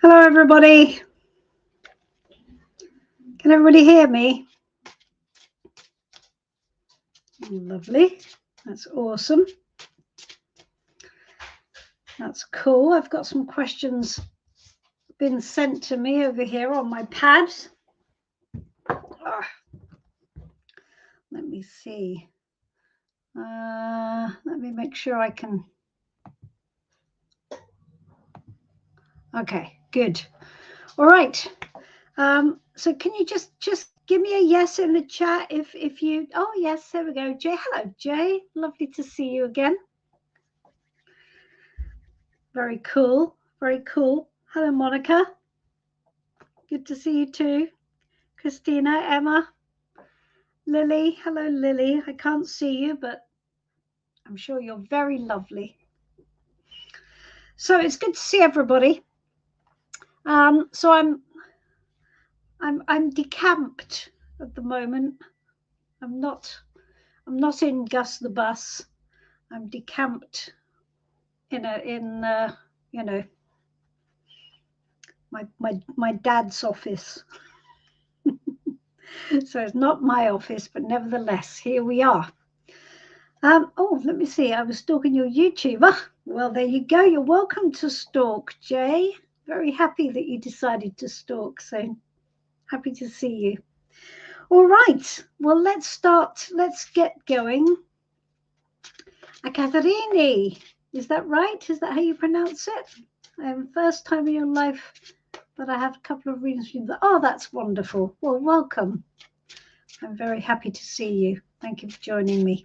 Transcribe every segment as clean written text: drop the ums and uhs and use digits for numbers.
Hello, everybody. Can everybody hear me? Lovely. That's awesome. That's cool. I've got some questions been sent to me over here on my pad. Let me see. Let me make sure I can. Okay, good. All right. So can you just give me a yes in the chat if you. Oh yes, there we go. Jay, hello, Jay. Lovely to see you again. Very cool. Very cool. Hello, Monica. Good to see you too. Christina, Emma, Lily. Hello, Lily. I can't see you, but I'm sure you're very lovely. So it's good to see everybody. So I'm decamped at the moment. I'm not in Gus the bus. I'm decamped in you know, my dad's office. So it's not my office, but nevertheless, here we are. Oh, let me see. I was stalking your YouTube. Ah, well, there you go. You're welcome to stalk, Jay. Very happy that you decided to stalk. So happy to see you. All right. Well, let's start. Let's get going. Caterini, is that right? Is that how you pronounce it? First time in your life, but I have a couple of readings from you. Oh, that's wonderful. Well, welcome. I'm very happy to see you. Thank you for joining me.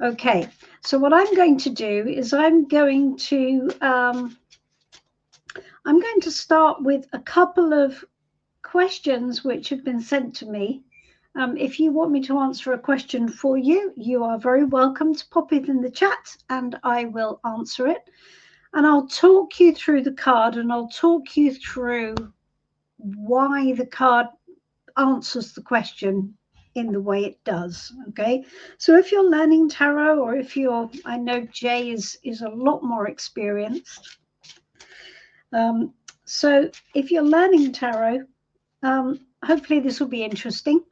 Okay, so what I'm going to do is I'm going to start with a couple of questions which have been sent to me. If you want me to answer a question for you, you are very welcome to pop it in the chat and I will answer it. And I'll talk you through the card and I'll talk you through why the card answers the question in the way it does. Okay, so if you're learning tarot, or if you're, I know Jay is a lot more experienced. So if you're learning tarot, hopefully this will be interesting.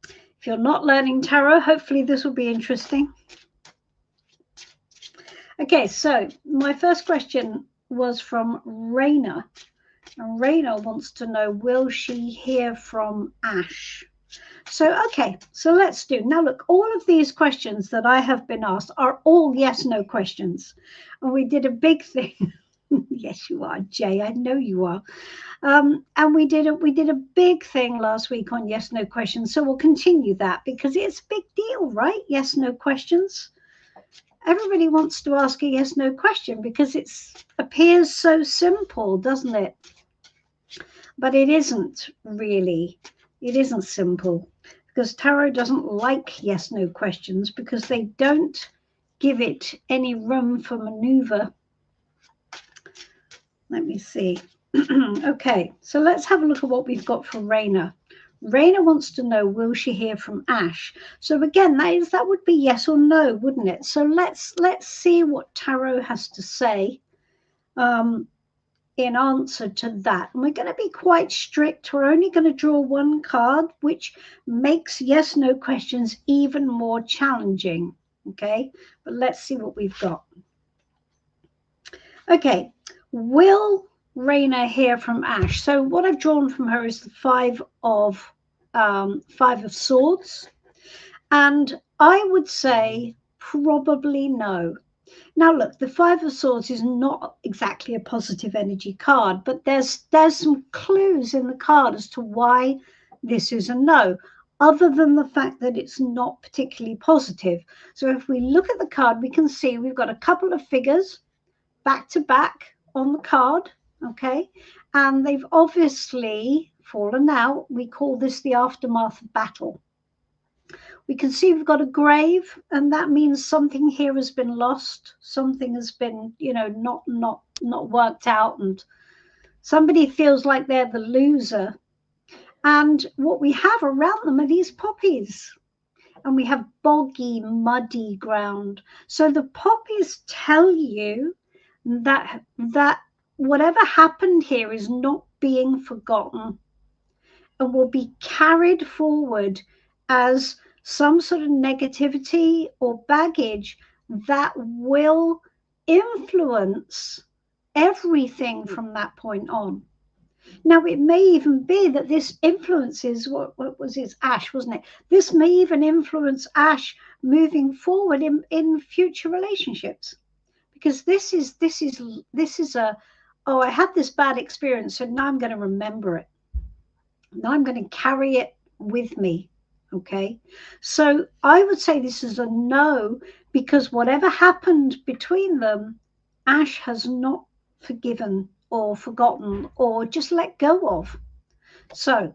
If you're not learning tarot, hopefully this will be interesting. Okay, so my first question was from Raina. And Raina wants to know, will she hear from Ash? So, okay, so let's do. Now, look, all of these questions that I have been asked are all yes/no questions. And we did a big thing. Yes, you are, Jay. I know you are. And we did a big thing last week on yes/no questions. So we'll continue that because it's a big deal, right? Yes/no questions. Everybody wants to ask a yes/no question because it appears so simple, doesn't it? But it isn't really. It isn't simple because tarot doesn't like yes/no questions because they don't give it any room for maneuver. Let me see. Okay, so let's have a look at what we've got for Raina. Raina wants to know, will she hear from Ash? So again, that would be yes or no, wouldn't it? So let's see what tarot has to say in answer to that. And we're going to be quite strict. We're only going to draw one card, which makes yes/no questions even more challenging. Okay, but let's see what we've got. Okay, will Raina hear from Ash? So what I've drawn from her is the Five of Swords, and I would say probably no. Now, look, the Five of Swords is not exactly a positive energy card, but there's some clues in the card as to why this is a no, other than the fact that it's not particularly positive. So if we look at the card, we can see we've got a couple of figures back to back on the card, okay? And they've obviously fallen out. We call this the aftermath of battle. We can see we've got a grave, and that means something here has been lost. Something has been, you know, not worked out, and somebody feels like they're the loser. And what we have around them are these poppies, and we have boggy, muddy ground. So the poppies tell you that whatever happened here is not being forgotten and will be carried forward as some sort of negativity or baggage that will influence everything from that point on. Now, it may even be that this influences, what was it, Ash, wasn't it? This may even influence Ash moving forward in future relationships, because this is a, oh, I had this bad experience, so now I'm going to remember it. Now I'm going to carry it with me. Okay, so I would say this is a no, because whatever happened between them, Ash has not forgiven or forgotten or just let go of. So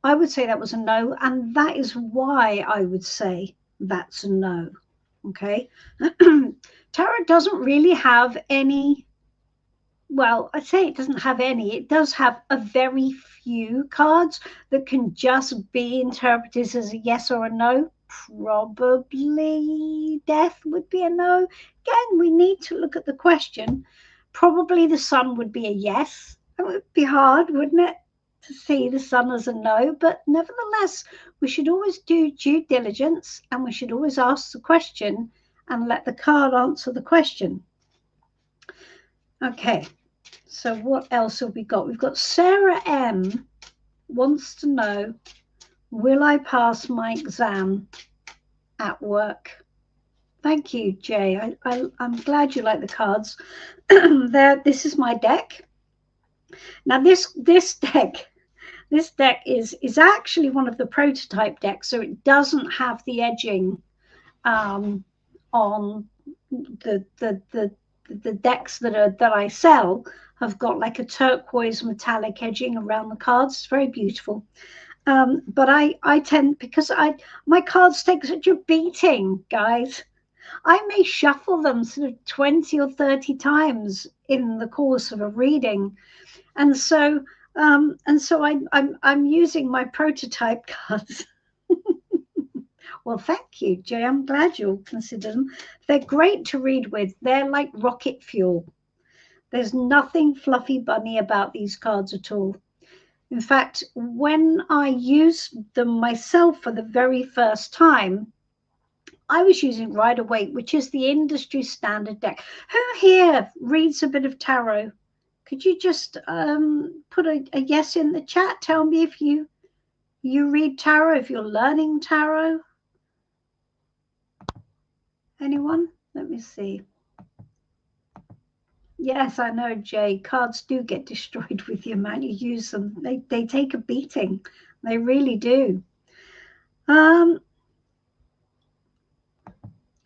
I would say that was a no, and that is why I would say that's a no. Okay. Tarot doesn't really have any, well, I'd say it doesn't have any. It does have a very few cards that can just be interpreted as a yes or a no. Probably death would be a no. Again, we need to look at the question. Probably the sun would be a yes. It would be hard, wouldn't it, to see the sun as a no? But nevertheless, we should always do due diligence, and we should always ask the question and let the card answer the question. Okay, so what else have we got? We've got Sarah M wants to know, will I pass my exam at work? Thank you, Jay. I'm glad you like the cards. This is my deck. Now this deck is actually one of the prototype decks, so it doesn't have the edging on the decks that I sell. Have got like a turquoise metallic edging around the cards. It's very beautiful. But I tend, because my cards take such a beating, guys, I may shuffle them sort of 20 or 30 times in the course of a reading. And so I'm using my prototype cards. Well, thank you, Jay. I'm glad you'll consider them. They're great to read with. They're like rocket fuel. There's nothing fluffy bunny about these cards at all. In fact, when I used them myself for the very first time, I was using Rider-Waite, which is the industry standard deck. Who here reads a bit of tarot? Could you just put a yes in the chat? Tell me if you read tarot, if you're learning tarot. Anyone? Let me see. Yes, I know, Jay. Cards do get destroyed with the amount you use them. They take a beating. They really do.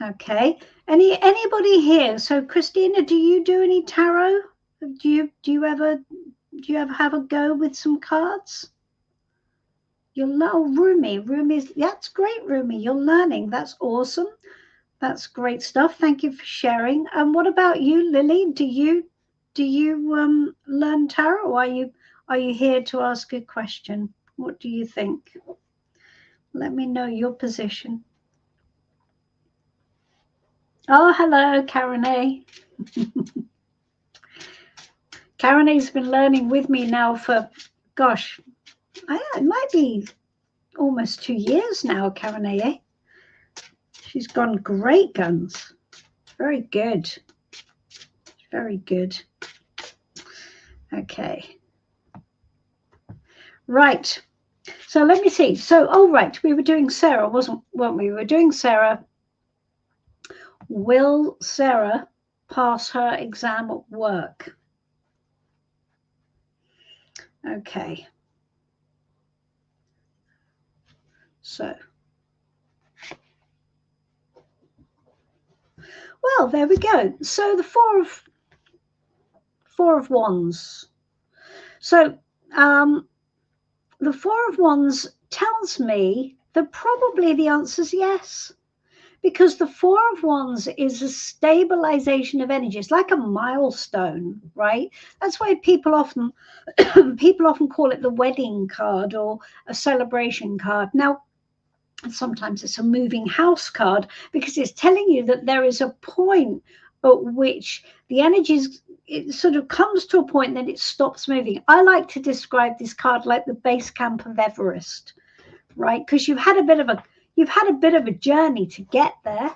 Okay. Anybody here? So, Christina, do you do any tarot? Do you ever have a go with some cards? Rumi's, that's great, Rumi. You're learning. That's awesome. That's great stuff. Thank you for sharing. And what about you, Lily? Do you learn tarot, or are you here to ask a question? What do you think? Let me know your position. Oh, hello, Karen A. Karen A's been learning with me now for, gosh, it might be almost 2 years now, Karen A. She's gone great guns. Very good. Very good. Okay. Right. So let me see. So, oh, right. We were doing Sarah, weren't we? We were doing Sarah. Will Sarah pass her exam at work? Okay. So. Well, there we go. So the four of wands. So the Four of Wands tells me that probably the answer is yes, because the Four of Wands is a stabilization of energy. It's like a milestone, right? That's why people often call it the wedding card or a celebration card. Now, sometimes it's a moving house card, because it's telling you that there is a point at which the energies, it sort of comes to a point, then it stops moving. I like to describe this card like the base camp of Everest, right? Because you've had a bit of a journey to get there,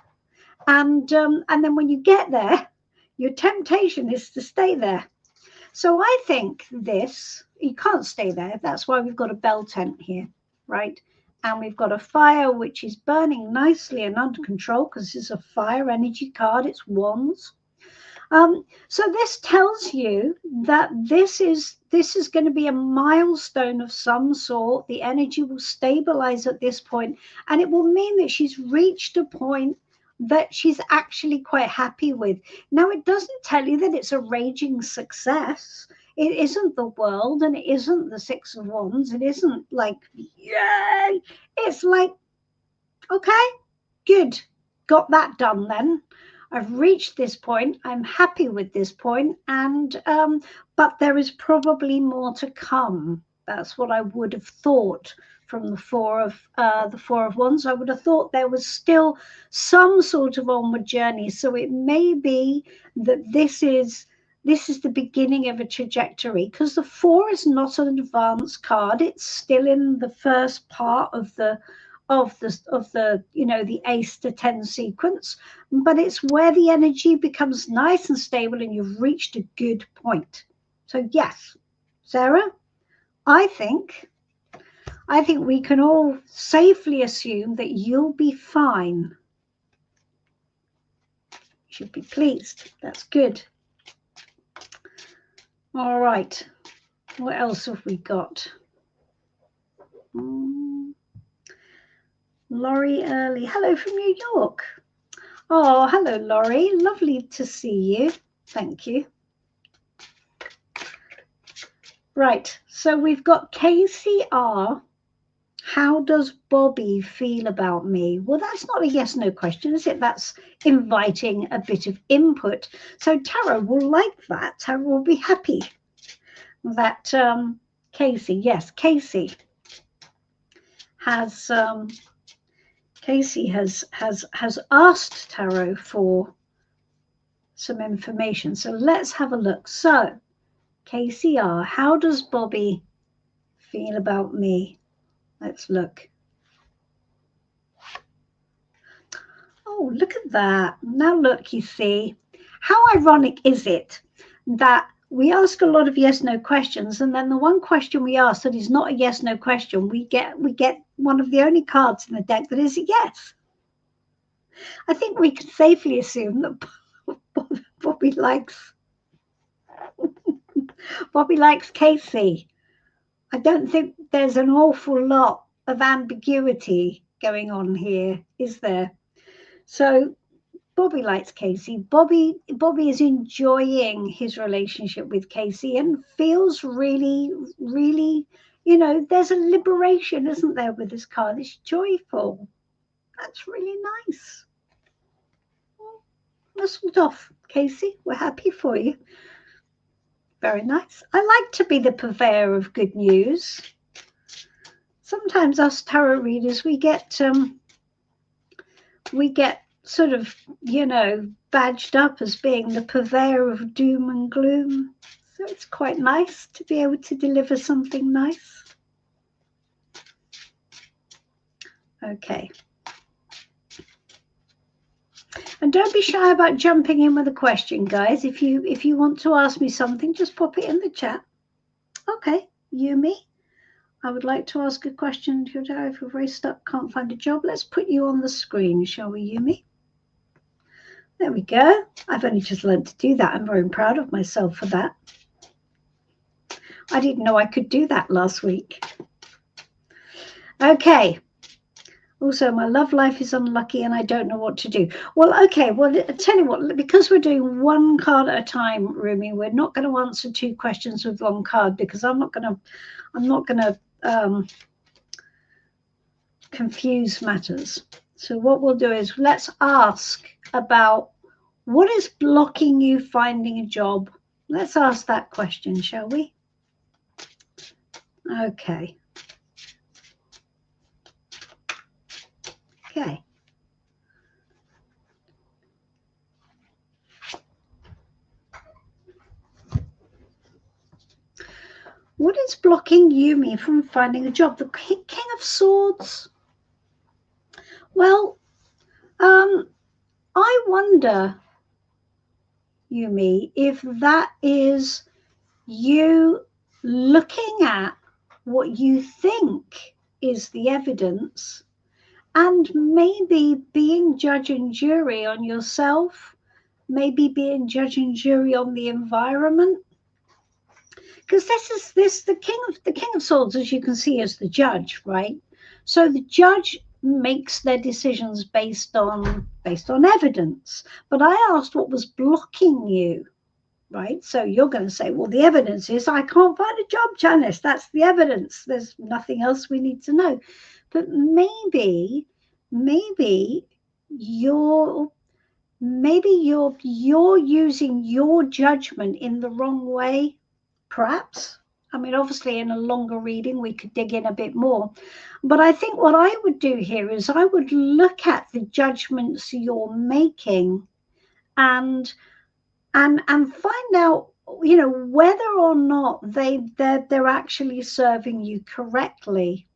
and then when you get there, your temptation is to stay there. So I think you can't stay there. That's why we've got a bell tent here, right? And we've got a fire which is burning nicely and under control, because it's a fire energy card. It's wands. So this tells you that this is going to be a milestone of some sort. The energy will stabilize at this point, and it will mean that she's reached a point that she's actually quite happy with. Now, it doesn't tell you that it's a raging success. It isn't the world, and it isn't the Six of Wands. It isn't like, yay! It's like, okay, good, got that done then. I've reached this point. I'm happy with this point, and but there is probably more to come. That's what I would have thought from the Four of Wands. I would have thought there was still some sort of onward journey. So it may be that this is the beginning of a trajectory, because the Four is not an advanced card. It's still in the first part of the the Ace to 10 sequence, but it's where the energy becomes nice and stable and you've reached a good point. So yes, Sarah, I think we can all safely assume that you'll be fine. You should be pleased. That's good. All right, what else have we got? Laurie Early, hello from New York. Oh, hello, Laurie. Lovely to see you. Thank you. Right, so we've got KCR. How does Bobby feel about me? Well, that's not a yes/no question, is it? That's inviting a bit of input. So Tara will like that. Tara will be happy that Casey, yes, Casey has asked Tarot for some information. So let's have a look. So KCR, how does Bobby feel about me? Let's look. Oh, look at that. Now look, you see, how ironic is it that we ask a lot of yes/no questions, and then the one question we ask that is not a yes/no question, we get one of the only cards in the deck that is a yes. I think we can safely assume that Bobby likes Casey. I don't think there's an awful lot of ambiguity going on here, is there? So Bobby likes Casey. Bobby is enjoying his relationship with Casey and feels really, really, there's a liberation, isn't there, with this card? It's joyful. That's really nice. Muscled off, Casey. We're happy for you. Very nice. I like to be the purveyor of good news. Sometimes us tarot readers, we get sort of, badged up as being the purveyor of doom and gloom. So it's quite nice to be able to deliver something nice. Okay. And don't be shy about jumping in with a question, guys. If you want to ask me something, just pop it in the chat. Okay, Yumi, I would like to ask a question to you. If you're very stuck, can't find a job, let's put you on the screen, shall we, Yumi? There we go. I've only just learned to do that. I'm very proud of myself for that. I didn't know I could do that last week. Okay. Also, my love life is unlucky and I don't know what to do. Well, okay. Well, I tell you what, because we're doing one card at a time, Rumi, we're not going to answer two questions with one card, because I'm not going to confuse matters. So what we'll do is let's ask about what is blocking you finding a job. Let's ask that question, shall we? Okay. Okay. What is blocking Yumi from finding a job? The King of Swords. Well, I wonder, Yumi, if that is you looking at what you think is the evidence and maybe being judge and jury on yourself, maybe being judge and jury on the environment. Because the King of Swords, as you can see, is the judge, right? So the judge makes their decisions based on evidence. But I asked what was blocking you, right? So you're going to say, well, the evidence is I can't find a job, Janice. That's the evidence. There's nothing else we need to know. But maybe you're using your judgment in the wrong way, perhaps. I mean, obviously in a longer reading we could dig in a bit more, but I think what I would do here is I would look at the judgments you're making and find out, you know, whether or not they're actually serving you correctly.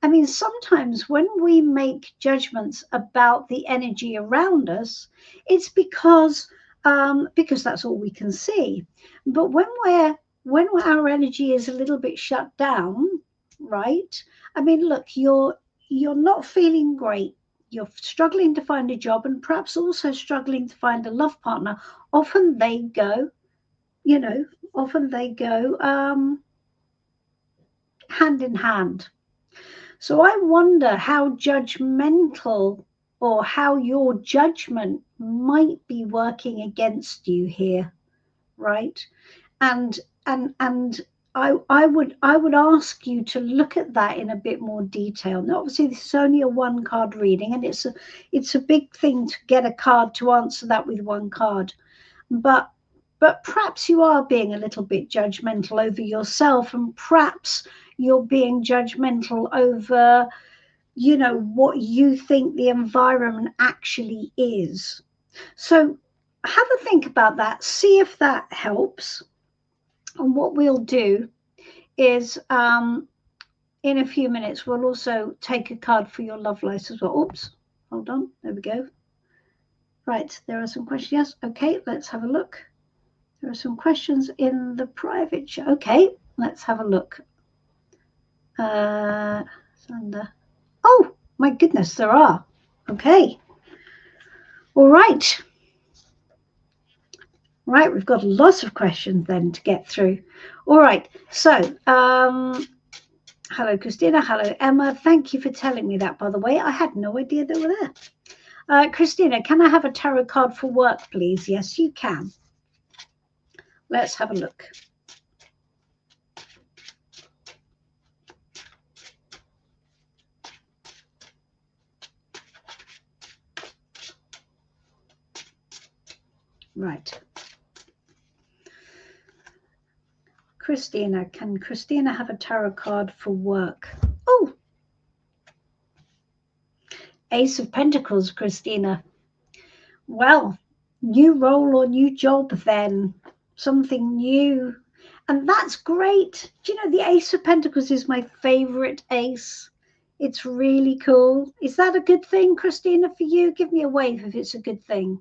I mean, sometimes when we make judgments about the energy around us, it's because that's all we can see. But when our energy is a little bit shut down, right? I mean, look, you're not feeling great. You're struggling to find a job and perhaps also struggling to find a love partner. Often they go, hand in hand. So I wonder how judgmental or how your judgment might be working against you here, right? And I would ask you to look at that in a bit more detail. Now, obviously, this is only a one card reading, and it's a big thing to get a card to answer that with one card. But perhaps you are being a little bit judgmental over yourself, and perhaps you're being judgmental over, you know, what you think the environment actually is. So have a think about that, see if that helps. And what we'll do is in a few minutes we'll also take a card for your love life as well. Oops, hold on, there we go. Right, there are some questions. Yes, okay, let's have a look. There are some questions in the private chat. Okay, let's have a look. Sandra. Oh, my goodness, there are. Okay. All right. Right, we've got lots of questions then to get through. All right, so hello, Christina. Hello, Emma. Thank you for telling me that, by the way. I had no idea they were there. Christina, can I have a tarot card for work, please? Yes, you can. Let's have a look. Right. Christina, can Christina have a tarot card for work? Oh, Ace of Pentacles, Christina. Well, new role or new job then, something new. And that's great. Do you know, the Ace of Pentacles is my favorite ace. It's really cool. Is that a good thing, Christina, for you? Give me a wave if it's a good thing.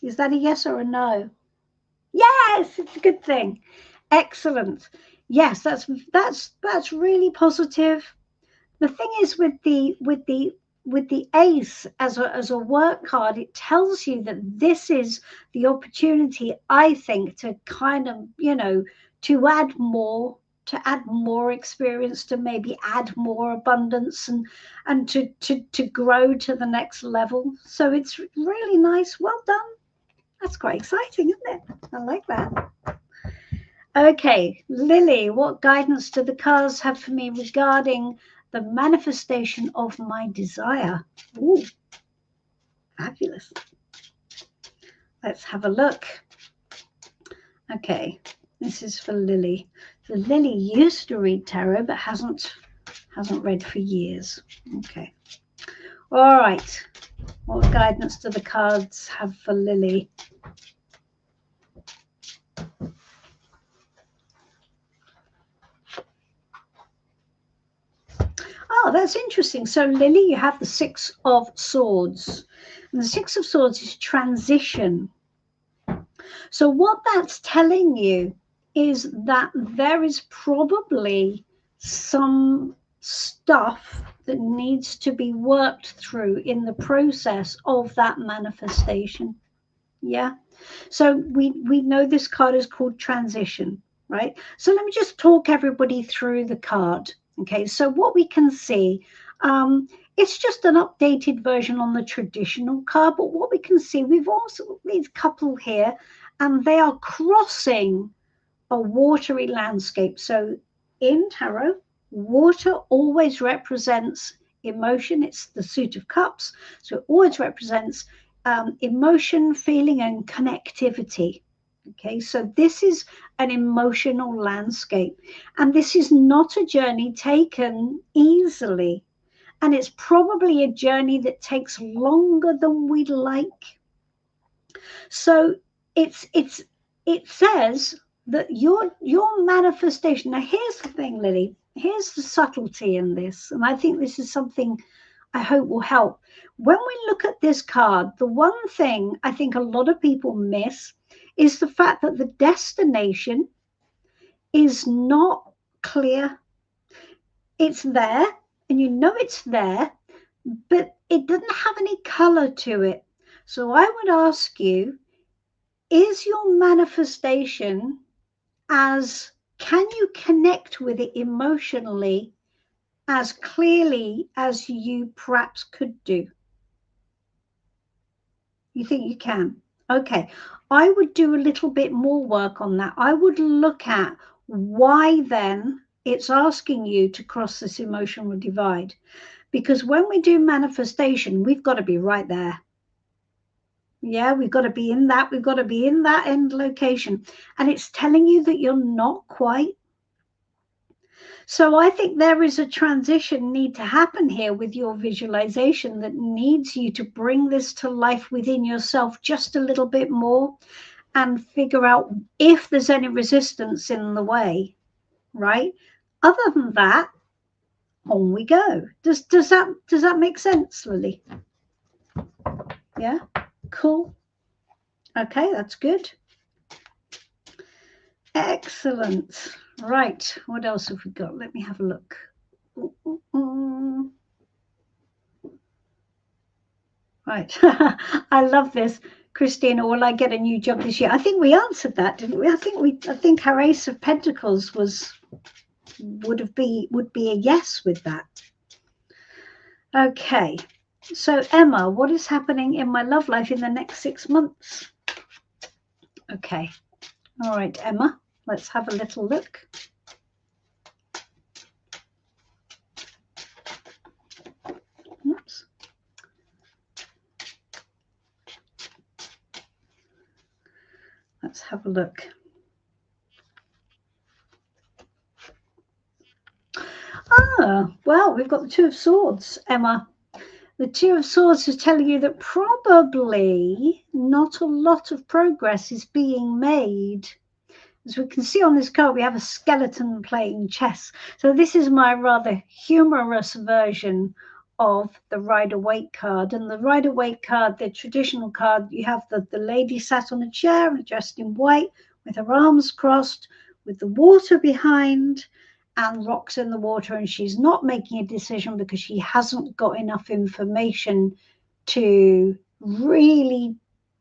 Is that a yes or a no? Yes, it's a good thing. Excellent. Yes, that's really positive. The thing is with the ace as a work card, it tells you that this is the opportunity, I think, to kind of, you know, to add more experience, to maybe add more abundance and to grow to the next level. So it's really nice. Well done. That's quite exciting, isn't it? I like that. Okay, Lily, what guidance do the cards have for me regarding the manifestation of my desire? Ooh, fabulous. Let's have a look. Okay, this is for Lily. So Lily used to read tarot, but hasn't read for years. Okay. All right. What guidance do the cards have for Lily? that's interesting. So, Lily, you have the Six of Swords. And the Six of Swords is transition. So what that's telling you is that there is probably some stuff that needs to be worked through in the process of that manifestation. Yeah. So we know this card is called transition, right? So let me just talk everybody through the card. Okay. So what we can see, it's just an updated version on the traditional card, but what we can see, we've also these couple here, and they are crossing a watery landscape. So in tarot, water always represents emotion. It's the Suit of Cups. So it always represents emotion, feeling, and connectivity. Okay, so this is an emotional landscape. And this is not a journey taken easily. And it's probably a journey that takes longer than we'd like. So it says that your manifestation. Now here's the thing, Lily. Here's the subtlety in this, and I think this is something I hope will help. When we look at this card, the one thing I think a lot of people miss is the fact that the destination is not clear. It's there, and you know it's there, but it doesn't have any color to it. So I would ask you, is your manifestation can you connect with it emotionally as clearly as you perhaps could do? You think you can? Okay. I would do a little bit more work on that. I would look at why then it's asking you to cross this emotional divide. Because when we do manifestation, we've got to be right there. Yeah, we've got to be in that. We've got to be in that end location. And it's telling you that you're not quite. So I think there is a transition need to happen here with your visualization that needs you to bring this to life within yourself just a little bit more and figure out if there's any resistance in the way, right? Other than that, on we go. Does that make sense, Lily? Yeah, cool. Okay, that's good. Excellent. Right, what else have we got? Let me have a look. Right. I love this. Christina, will I get a new job this year? I think we answered that, didn't we? I think our Ace of Pentacles would be a yes with that. Okay. So Emma, what is happening in my love life in the next 6 months? Okay. All right, Emma, let's have a little look. Oops. Let's have a look. Ah, well, we've got the Two of Swords, Emma. The Two of Swords is telling you that probably not a lot of progress is being made. As we can see on this card, we have a skeleton playing chess. So this is my rather humorous version of the Rider-Waite card. And the Rider-Waite card, the traditional card, you have the lady sat on a chair dressed in white with her arms crossed, with the water behind and rocks in the water. And she's not making a decision because she hasn't got enough information to really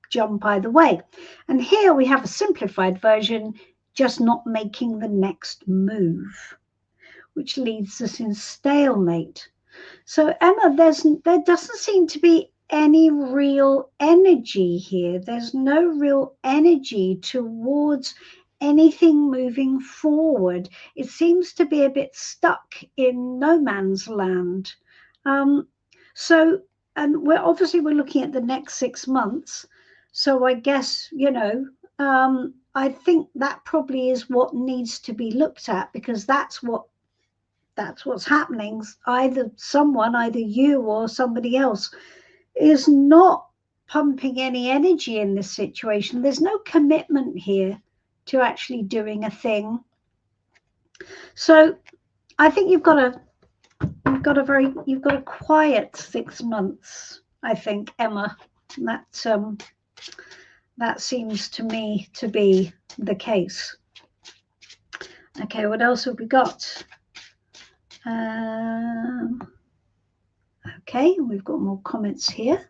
jump either way. And here we have a simplified version, just not making the next move, which leaves us in stalemate. So Emma, there doesn't seem to be any real energy here. There's no real energy towards anything moving forward. It seems to be a bit stuck in no man's land. And we're looking at the next 6 months. So I guess, I think that probably is what needs to be looked at, because that's what's happening. Either you or somebody else is not pumping any energy in this situation. There's no commitment here to actually doing a thing. So I think you've got to you've got a quiet 6 months, I think, Emma. That seems to me to be the case. Okay, what else have we got? Okay, we've got more comments here.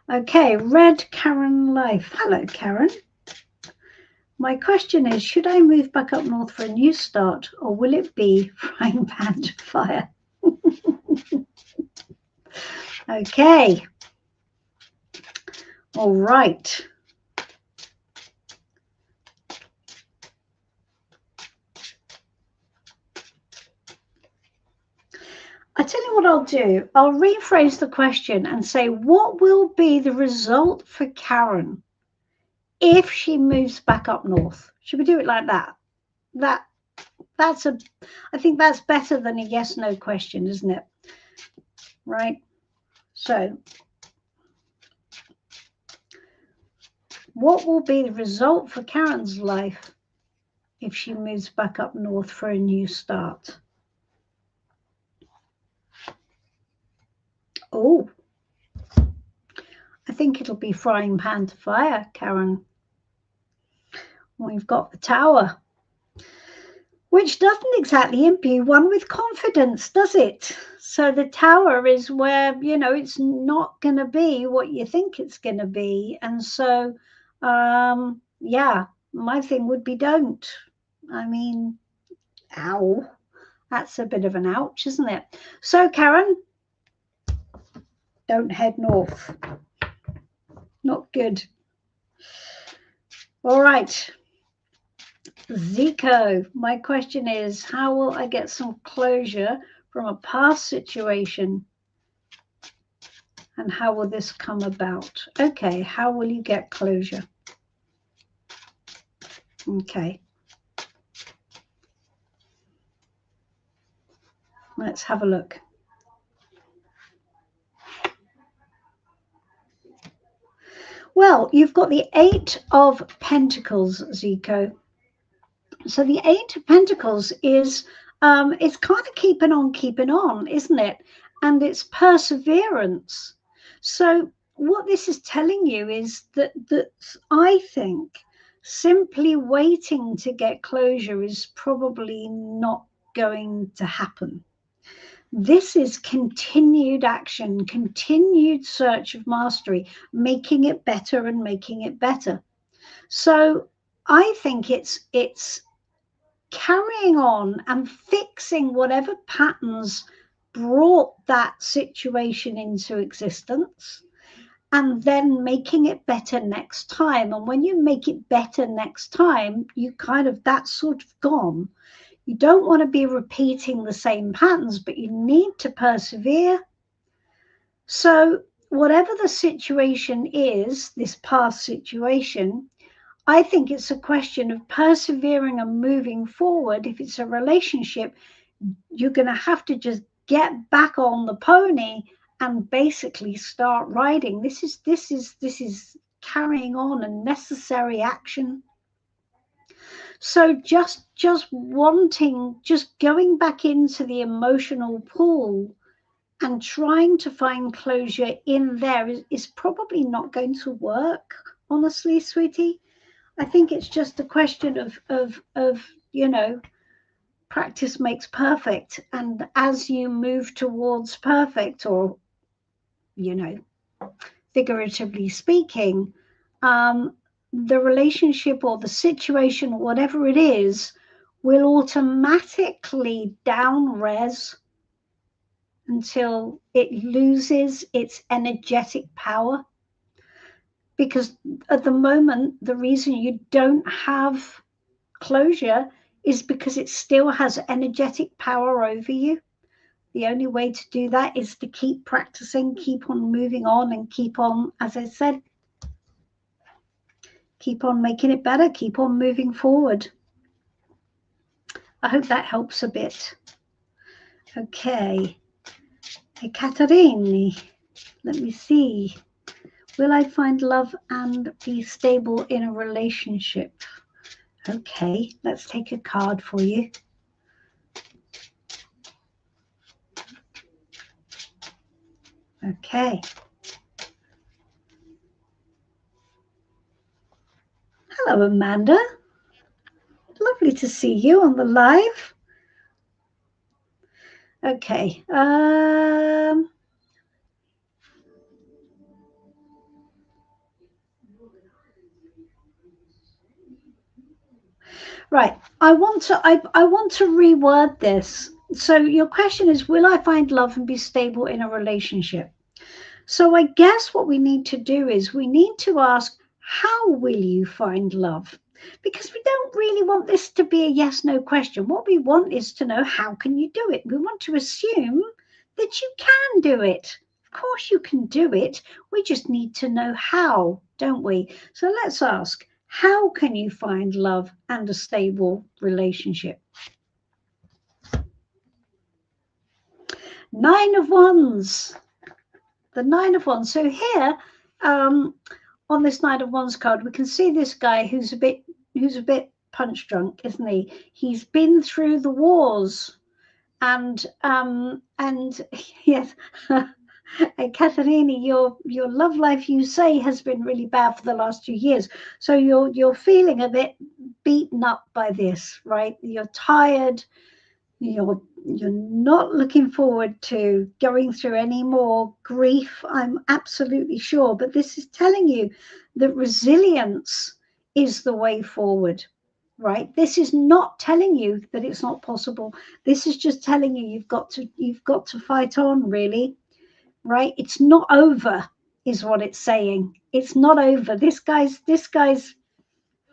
Okay, Red Karen Life. Hello, Karen. My question is, should I move back up north for a new start, or will it be frying pan to fire? Okay. All right. I tell you what I'll do. I'll rephrase the question and say, what will be the result for Karen if she moves back up north? Should we do it like that? I think that's better than a yes/no question, isn't it? Right? So, what will be the result for Karen's life if she moves back up north for a new start? Oh, I think it'll be frying pan to fire, Karen. We've got the Tower, which doesn't exactly imbue one with confidence, does it? So the Tower is where, it's not going to be what you think it's going to be. And so, yeah, my thing would be don't. I mean, ow, that's a bit of an ouch, isn't it? So, Karen, don't head north. Not good. All right. Zico, my question is, how will I get some closure from a past situation? And how will this come about? Okay, how will you get closure? Okay. Let's have a look. Well, you've got the 8 of Pentacles, Zico. So the 8 of Pentacles is, it's kind of keeping on, isn't it? And it's perseverance. So what this is telling you is that I think simply waiting to get closure is probably not going to happen. This is continued action, continued search of mastery, making it better and making it better. So I think it's carrying on and fixing whatever patterns brought that situation into existence, and then making it better next time. And when you make it better next time, that's sort of gone. You don't want to be repeating the same patterns, but you need to persevere. So whatever the situation is, this past situation, I think it's a question of persevering and moving forward. If it's a relationship, you're going to have to just get back on the pony and basically start riding. This is carrying on a necessary action. So just going back into the emotional pool and trying to find closure in there is probably not going to work, honestly, sweetie. I think it's just a question of practice makes perfect. And as you move towards perfect, or, figuratively speaking, the relationship or the situation, whatever it is, will automatically down-res until it loses its energetic power. Because at the moment, the reason you don't have closure is because it still has energetic power over you. The only way to do that is to keep practicing, keep on moving on, and keep on, as I said, keep on making it better, keep on moving forward. I hope that helps a bit. Okay. Hey, Katerini, let me see. Will I find love and be stable in a relationship? Okay, let's take a card for you. Okay. Hello, Amanda. Lovely to see you on the live. Okay. Right. I want to reword this. So your question is, will I find love and be stable in a relationship? So I guess what we need to do is we need to ask, how will you find love? Because we don't really want this to be a yes no question. What we want is to know, how can you do it? We want to assume that you can do it. Of course you can do it. We just need to know how, don't we? So let's ask, how can you find love and a stable relationship? 9 of Wands. The 9 of Wands. So here, on this 9 of Wands card, we can see this guy who's a bit punch drunk, isn't he? He's been through the wars, and yes. And Katharina, your love life, you say, has been really bad for the last 2 years. So you're feeling a bit beaten up by this, right? You're tired. You're not looking forward to going through any more grief, I'm absolutely sure. But this is telling you that resilience is the way forward, right? This is not telling you that it's not possible. This is just telling you you've got to fight on, really. Right? It's not over, is what it's saying. It's not over. This guy's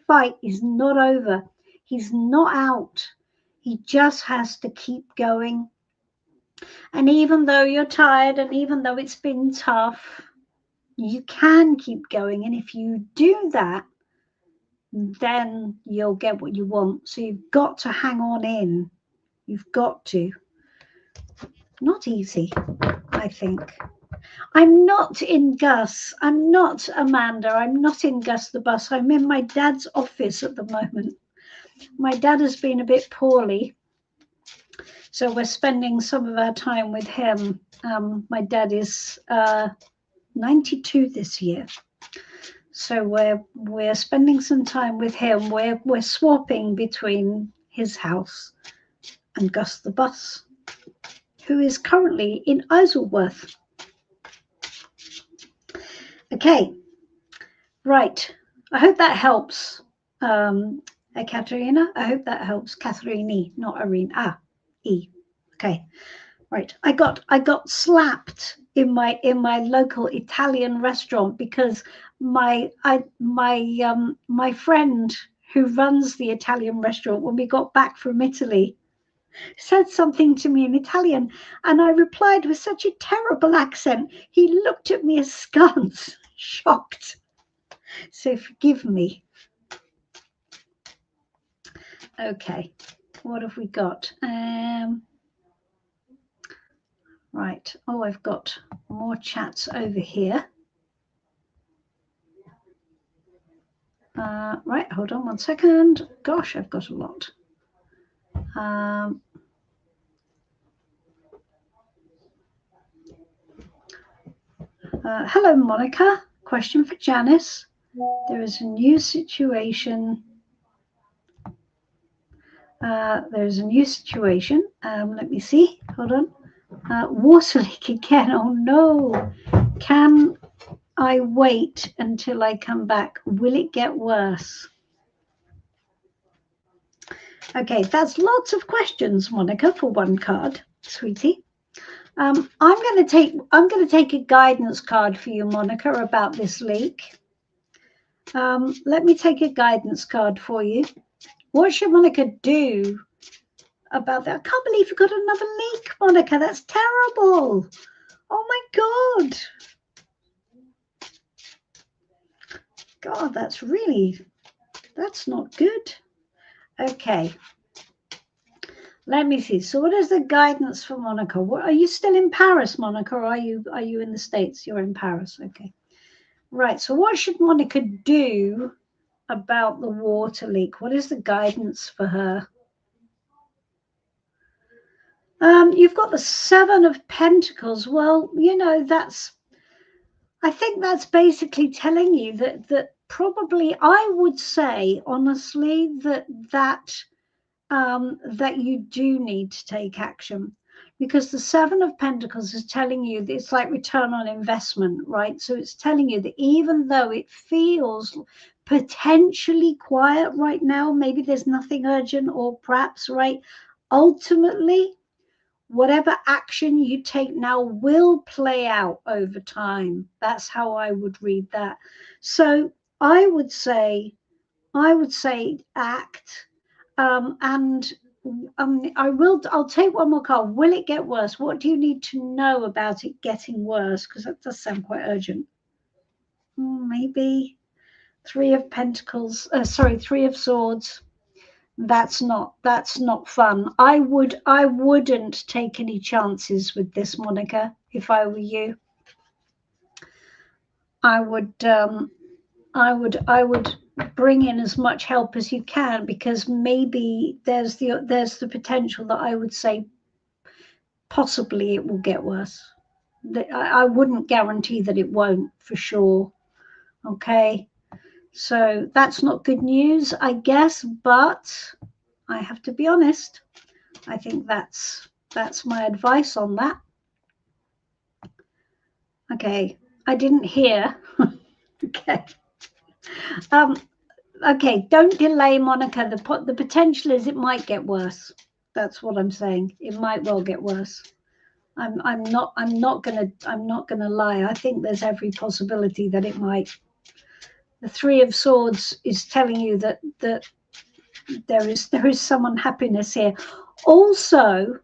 fight is not over. He's not out. He just has to keep going. And even though you're tired, and even though it's been tough, you can keep going. And if you do that, then you'll get what you want. So you've got to hang on in. You've got to. Not easy, I think. I'm not in Gus. I'm not Amanda. I'm not in Gus the bus. I'm in my dad's office at the moment. My dad has been a bit poorly, so we're spending some of our time with him. My dad is 92 this year, so we're spending some time with him. We're swapping between his house and Gus the bus, who is currently in Isleworth. Okay, right. I hope that helps, Katerina. I hope that helps. Katharini, not Arena. E. Okay, right. I got slapped in my local Italian restaurant because my friend who runs the Italian restaurant, when we got back from Italy, said something to me in Italian, and I replied with such a terrible accent. He looked at me askance, shocked. So forgive me. Okay, what have we got? Right. Oh, I've got more chats over here. Right, hold on 1 second. Gosh, I've got a lot. Hello, Monica. Question for Janice. There is a new situation. There's a new situation. Let me see. Hold on. Water leak again. Oh no. Can I wait until I come back? Will it get worse? Okay, that's lots of questions, Monica, for one card, sweetie. I'm going to take a guidance card for you, Monica, about this leak. Let me take a guidance card for you. What should Monica do about that? I can't believe you got another leak, Monica. That's terrible. Oh my God. God, that's not good. Okay. Let me see. So what is the guidance for Monica? Are you still in Paris, Monica, or are you in the States? You're in Paris. Okay. Right. So what should Monica do about the water leak? What is the guidance for her? You've got the Seven of Pentacles. Well, you know, I think that's basically telling you that probably, I would say honestly, that you do need to take action, because the Seven of Pentacles is telling you that it's like return on investment, right? So it's telling you that even though it feels potentially quiet right now, maybe there's nothing urgent, or perhaps, right, ultimately, whatever action you take now will play out over time. That's how I would read that. So I would say act. And I'll take one more card. Will it get worse? What do you need to know about it getting worse? Because that does sound quite urgent. Maybe Three of Pentacles. Three of Swords. That's not fun. I wouldn't take any chances with this, Monica. If I were you, I would bring in as much help as you can, because maybe there's the potential that I would say possibly it will get worse. I wouldn't guarantee that it won't, for sure. Okay, so that's not good news, I guess, but I have to be honest. I think that's my advice on that. Okay, I didn't hear. Okay. Okay, don't delay, Monica. The potential is it might get worse. That's what I'm saying. It might well get worse. I'm not gonna lie. I think there's every possibility that it might. The Three of Swords is telling you that there is some unhappiness here. Also,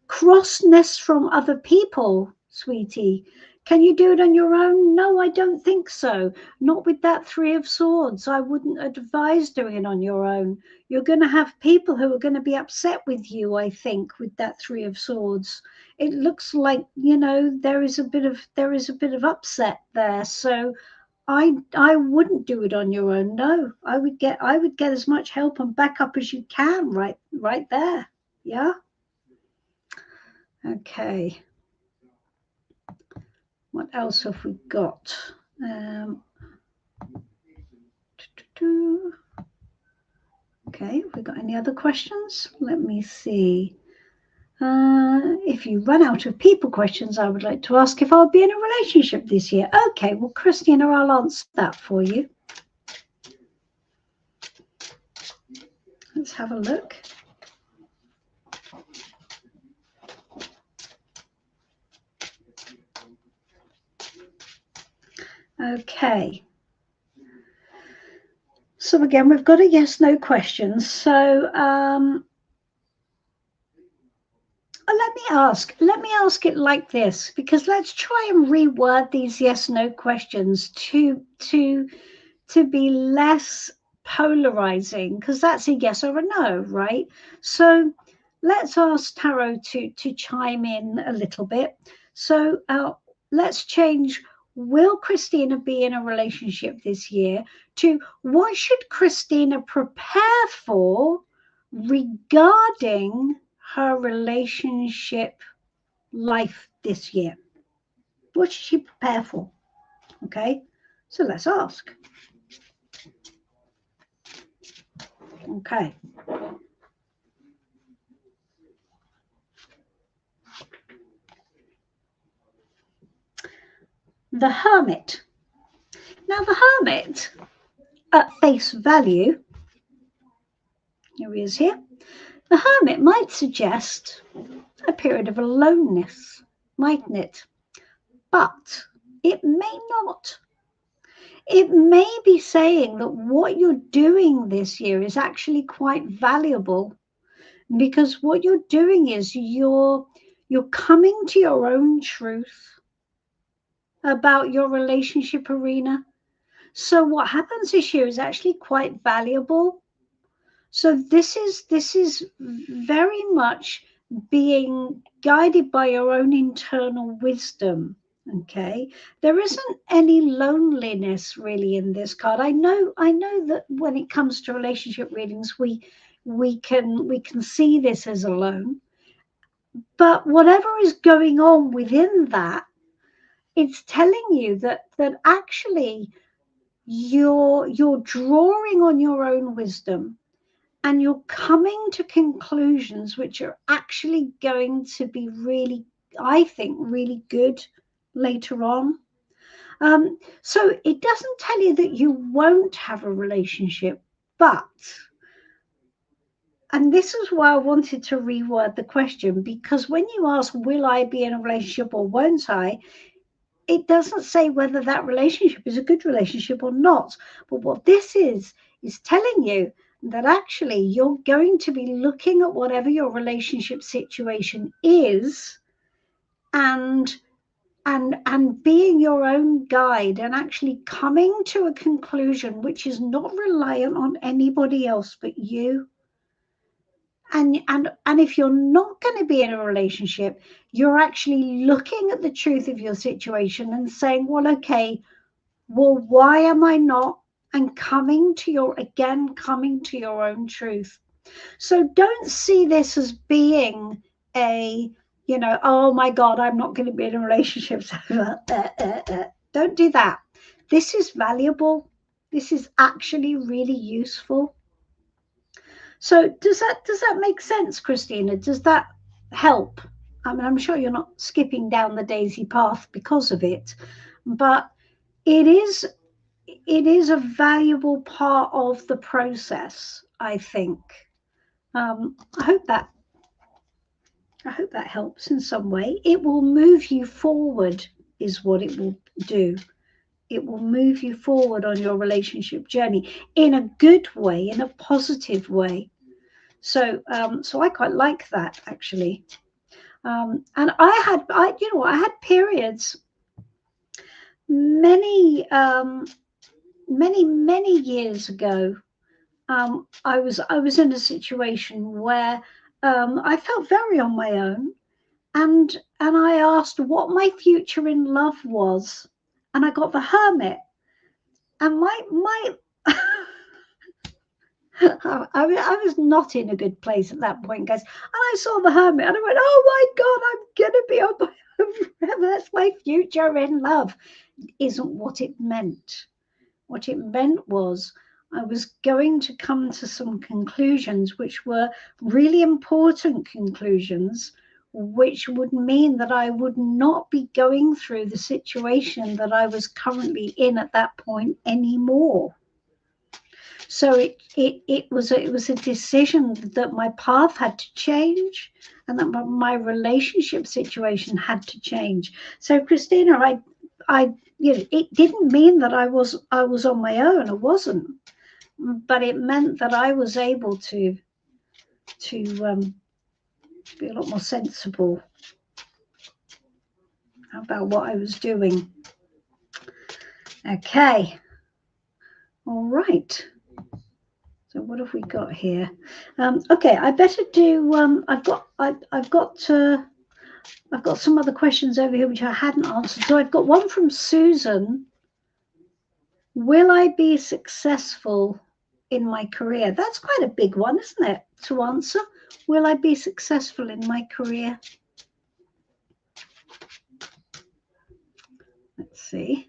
crossness from other people, sweetie. Can you do it on your own? No, I don't think so. Not with that Three of Swords. I wouldn't advise doing it on your own. You're going to have people who are going to be upset with you, I think, with that Three of Swords. It looks like, you know, there is a bit of upset there. So I wouldn't do it on your own. No, I would get as much help and backup as you can right there. Yeah. Okay. What else have we got? Okay, have we got any other questions? Let me see. If you run out of people questions, I would like to ask if I'll be in a relationship this year. Okay, well, Christina, I'll answer that for you. Let's have a look. Okay. So again, we've got a yes/no question. So let me ask it like this, because let's try and reword these yes/no questions to be less polarizing, because that's a yes or a no, right? So let's ask Tarot to chime in a little bit. So let's change, will Christina be in a relationship this year, to what should Christina prepare for regarding her relationship life this year? What should she prepare for? Okay, so let's ask. Okay. The Hermit. Now, the Hermit, at face value, here he is here, the Hermit might suggest a period of aloneness, mightn't it? But it may not. It may be saying that what you're doing this year is actually quite valuable, because what you're doing is you're coming to your own truth about your relationship arena. So what happens this year is actually quite valuable. So this is very much being guided by your own internal wisdom. Okay, there isn't any loneliness really in this card. I know that when it comes to relationship readings, we can see this as alone. But whatever is going on within that, it's telling you that actually you're drawing on your own wisdom, and you're coming to conclusions which are actually going to be really, I think, really good later on. So it doesn't tell you that you won't have a relationship, but, and this is why I wanted to reword the question, because when you ask, will I be in a relationship or won't I, it doesn't say whether that relationship is a good relationship or not. But what this is telling you that actually you're going to be looking at whatever your relationship situation is, and being your own guide, and actually coming to a conclusion which is not reliant on anybody else but you. And if you're not going to be in a relationship, you're actually looking at the truth of your situation and saying, well, okay, well, why am I not? And coming to your own truth. So don't see this as being a, oh my God, I'm not going to be in a relationship. Don't do that. This is valuable. This is actually really useful. So does that make sense, Christina? Does that help? I mean, I'm sure you're not skipping down the daisy path because of it, but it is a valuable part of the process, I think. I hope that helps in some way. It will move you forward, is what it will do. It will move you forward on your relationship journey in a good way, in a positive way. So I quite like that, actually. And I had periods many years ago. I was in a situation where I felt very on my own, and I asked what my future in love was, and I got the Hermit, and my I was not in a good place at that point, guys. And I saw the Hermit, and I went, "Oh my God, I'm gonna be on my own forever. That's my future in love." Isn't what it meant. What it meant was I was going to come to some conclusions which were really important conclusions, which would mean that I would not be going through the situation that I was currently in at that point anymore. So it was a decision that my path had to change, and that my relationship situation had to change. So Christina, I it didn't mean that I was on my own. I wasn't, but it meant that I was able to be a lot more sensible about what I was doing. Okay, all right. So what have we got here? Okay, I better do. I've got some other questions over here which I hadn't answered. So I've got one from Susan. Will I be successful in my career? That's quite a big one, isn't it, to answer? Will I be successful in my career? Let's see.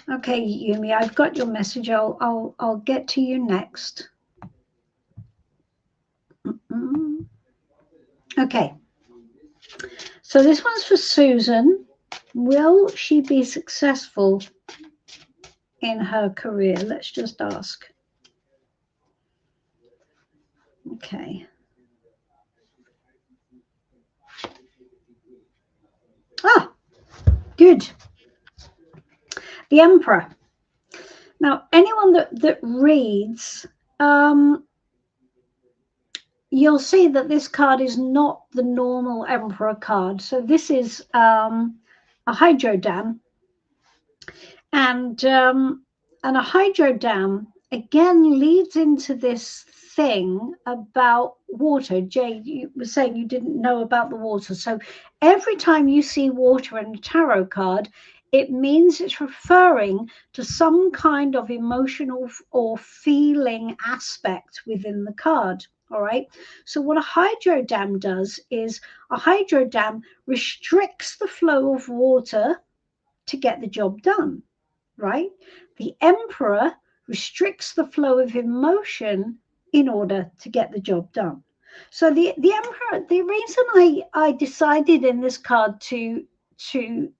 Okay, Yumi, I've got your message. I'll get to you next. Okay. So this one's for Susan. Will she be successful in her career? Let's just ask. Okay. Ah, good. The Emperor. Now, anyone that reads, you'll see that this card is not the normal Emperor card. So this is a hydro dam, and a hydro dam again leads into this thing about water. Jay, you were saying you didn't know about the water. So every time you see water in a tarot card, It means it's referring to some kind of emotional or feeling aspect within the card. All right. So what a hydro dam does is a hydro dam restricts the flow of water to get the job done, right? The emperor restricts the flow of emotion in order to get the job done. So the emperor, the reason I decided in this card to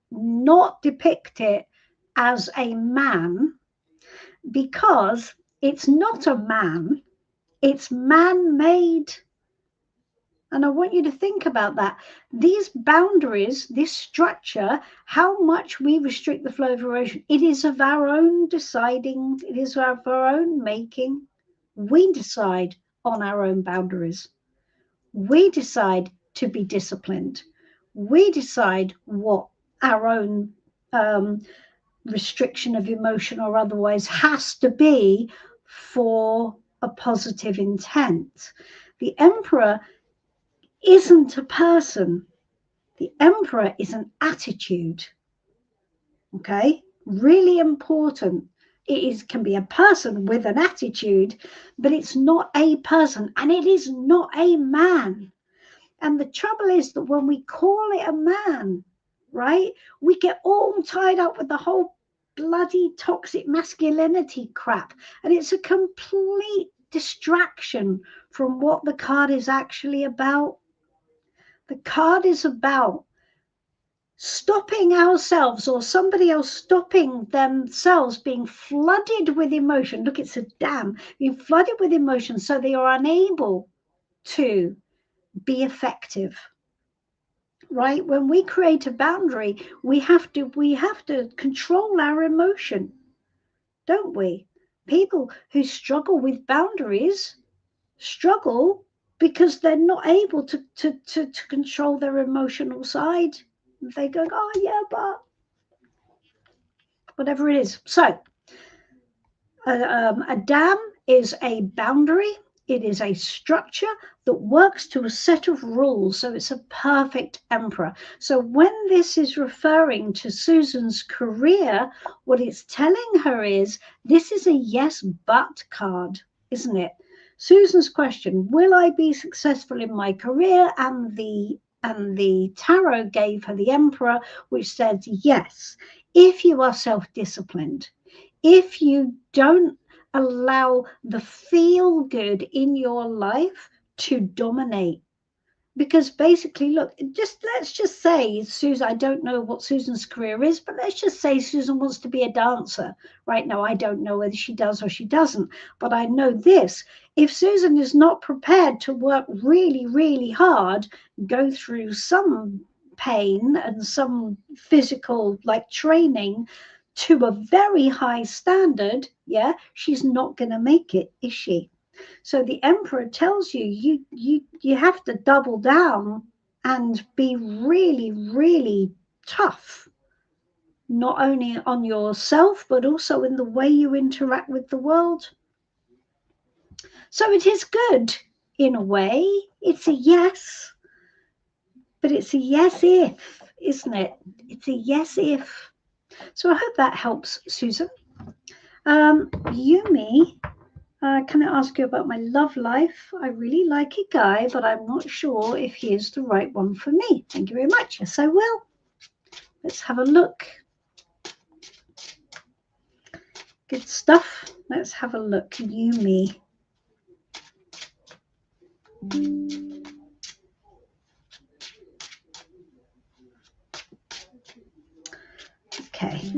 not depict it as a man, because it's not a man, it's man-made. And I want you to think about that. These boundaries, this structure, how much we restrict the flow of emotion, it is of our own deciding, it is of our own making. We decide on our own boundaries. We decide to be disciplined. We decide what our own restriction of emotion or otherwise has to be for a positive intent. The emperor isn't a person. The emperor is an attitude. Okay, really important. Can be a person with an attitude, but it's not a person, and it is not a man. And the trouble is that when we call it a man, right, we get all tied up with the whole bloody toxic masculinity crap, and it's a complete distraction from what the card is actually about. The card is about stopping ourselves or somebody else stopping themselves being flooded with emotion. Look, it's a dam, being flooded with emotion so they are unable to be effective. Right? When we create a boundary, we have to control our emotion, don't we? People who struggle with boundaries struggle because they're not able to control their emotional side. They go, oh yeah, but whatever it is. So a dam is a boundary. It is a structure that works to a set of rules. So it's a perfect emperor. So when this is referring to Susan's career, what it's telling her is this is a yes, but card, isn't it? Susan's question, will I be successful in my career? And the tarot gave her the emperor, which says yes, if you are self-disciplined, if you don't allow the feel good in your life to dominate. Because basically, look, let's just say Susan, I don't know what Susan's career is, but let's just say Susan wants to be a dancer. Right now, I don't know whether she does or she doesn't, but I know this. If Susan is not prepared to work really, really hard, go through some pain and some physical like training to a very high standard, yeah, she's not going to make it, is she? So the emperor tells you, you have to double down and be really, really tough, not only on yourself, but also in the way you interact with the world. So it is good in a way. It's a yes, but it's a yes if, isn't it? It's a yes if. So I hope that helps, Susan. Yumi, can I ask you about my love life? I really like a guy, but I'm not sure if he is the right one for me. Thank you very much. Yes, I will. Let's have a look. Good stuff. Let's have a look. Yumi. Okay.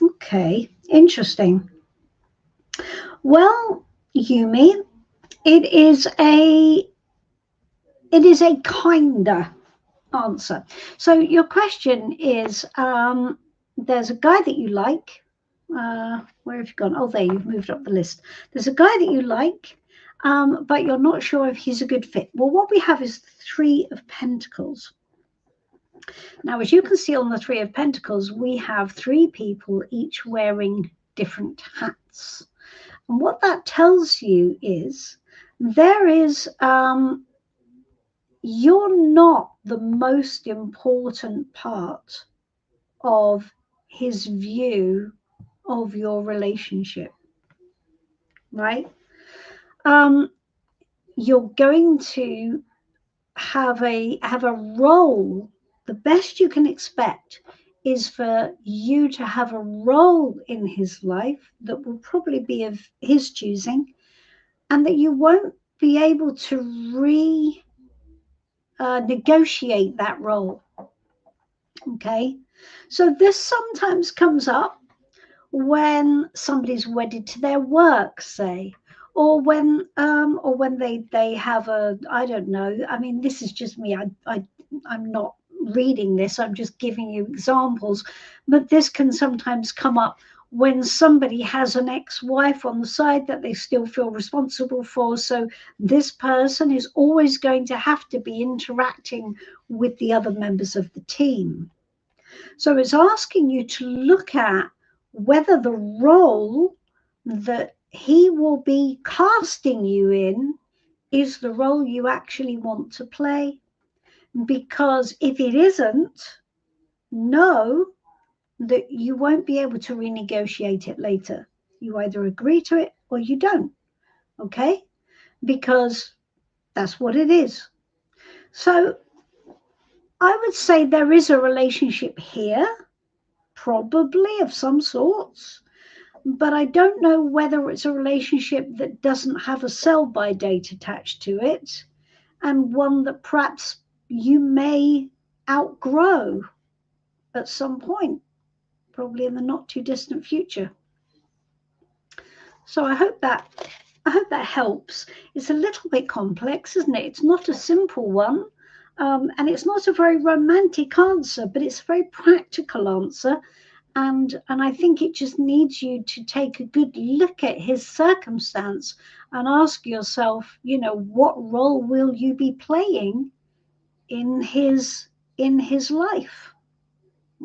Okay, interesting. Well, Yumi, it is a kinder answer. So your question is, there's a guy that you like. Where have you gone? Oh, there, you've moved up the list. There's a guy that you like, but you're not sure if he's a good fit. Well, what we have is the Three of Pentacles. Now, as you can see on the Three of Pentacles, we have three people each wearing different hats. And what that tells you is there is, you're not the most important part of his view of your relationship, right? You're going to have a role. The best you can expect is for you to have a role in his life that will probably be of his choosing, and that you won't be able to negotiate that role. Okay, so this sometimes comes up when somebody's wedded to their work, say, or when they have a, I don't know, I mean, this is just me, I'm not reading this, I'm just giving you examples, but this can sometimes come up when somebody has an ex-wife on the side that they still feel responsible for. So this person is always going to have to be interacting with the other members of the team. So it's asking you to look at whether the role that he will be casting you in is the role you actually want to play. Because if it isn't, know that you won't be able to renegotiate it later. You either agree to it or you don't, okay? Because that's what it is. So I would say there is a relationship here, probably of some sorts, but I don't know whether it's a relationship that doesn't have a sell-by date attached to it, and one that perhaps you may outgrow at some point, probably in the not too distant future. So I hope that helps. It's a little bit complex, isn't it? It's not a simple one, and it's not a very romantic answer, but it's a very practical answer. And I think it just needs you to take a good look at his circumstance and ask yourself, you know, what role will you be playing in his life?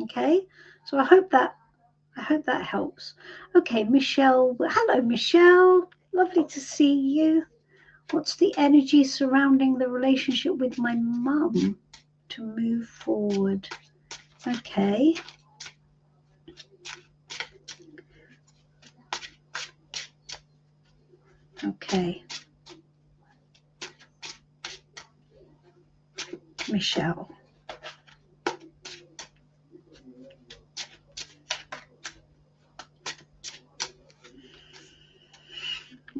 Okay, so I hope that helps. Okay, Michelle. Hello, Michelle. Lovely to see you. What's the energy surrounding the relationship with my mum to move forward? Okay. Okay. Michelle.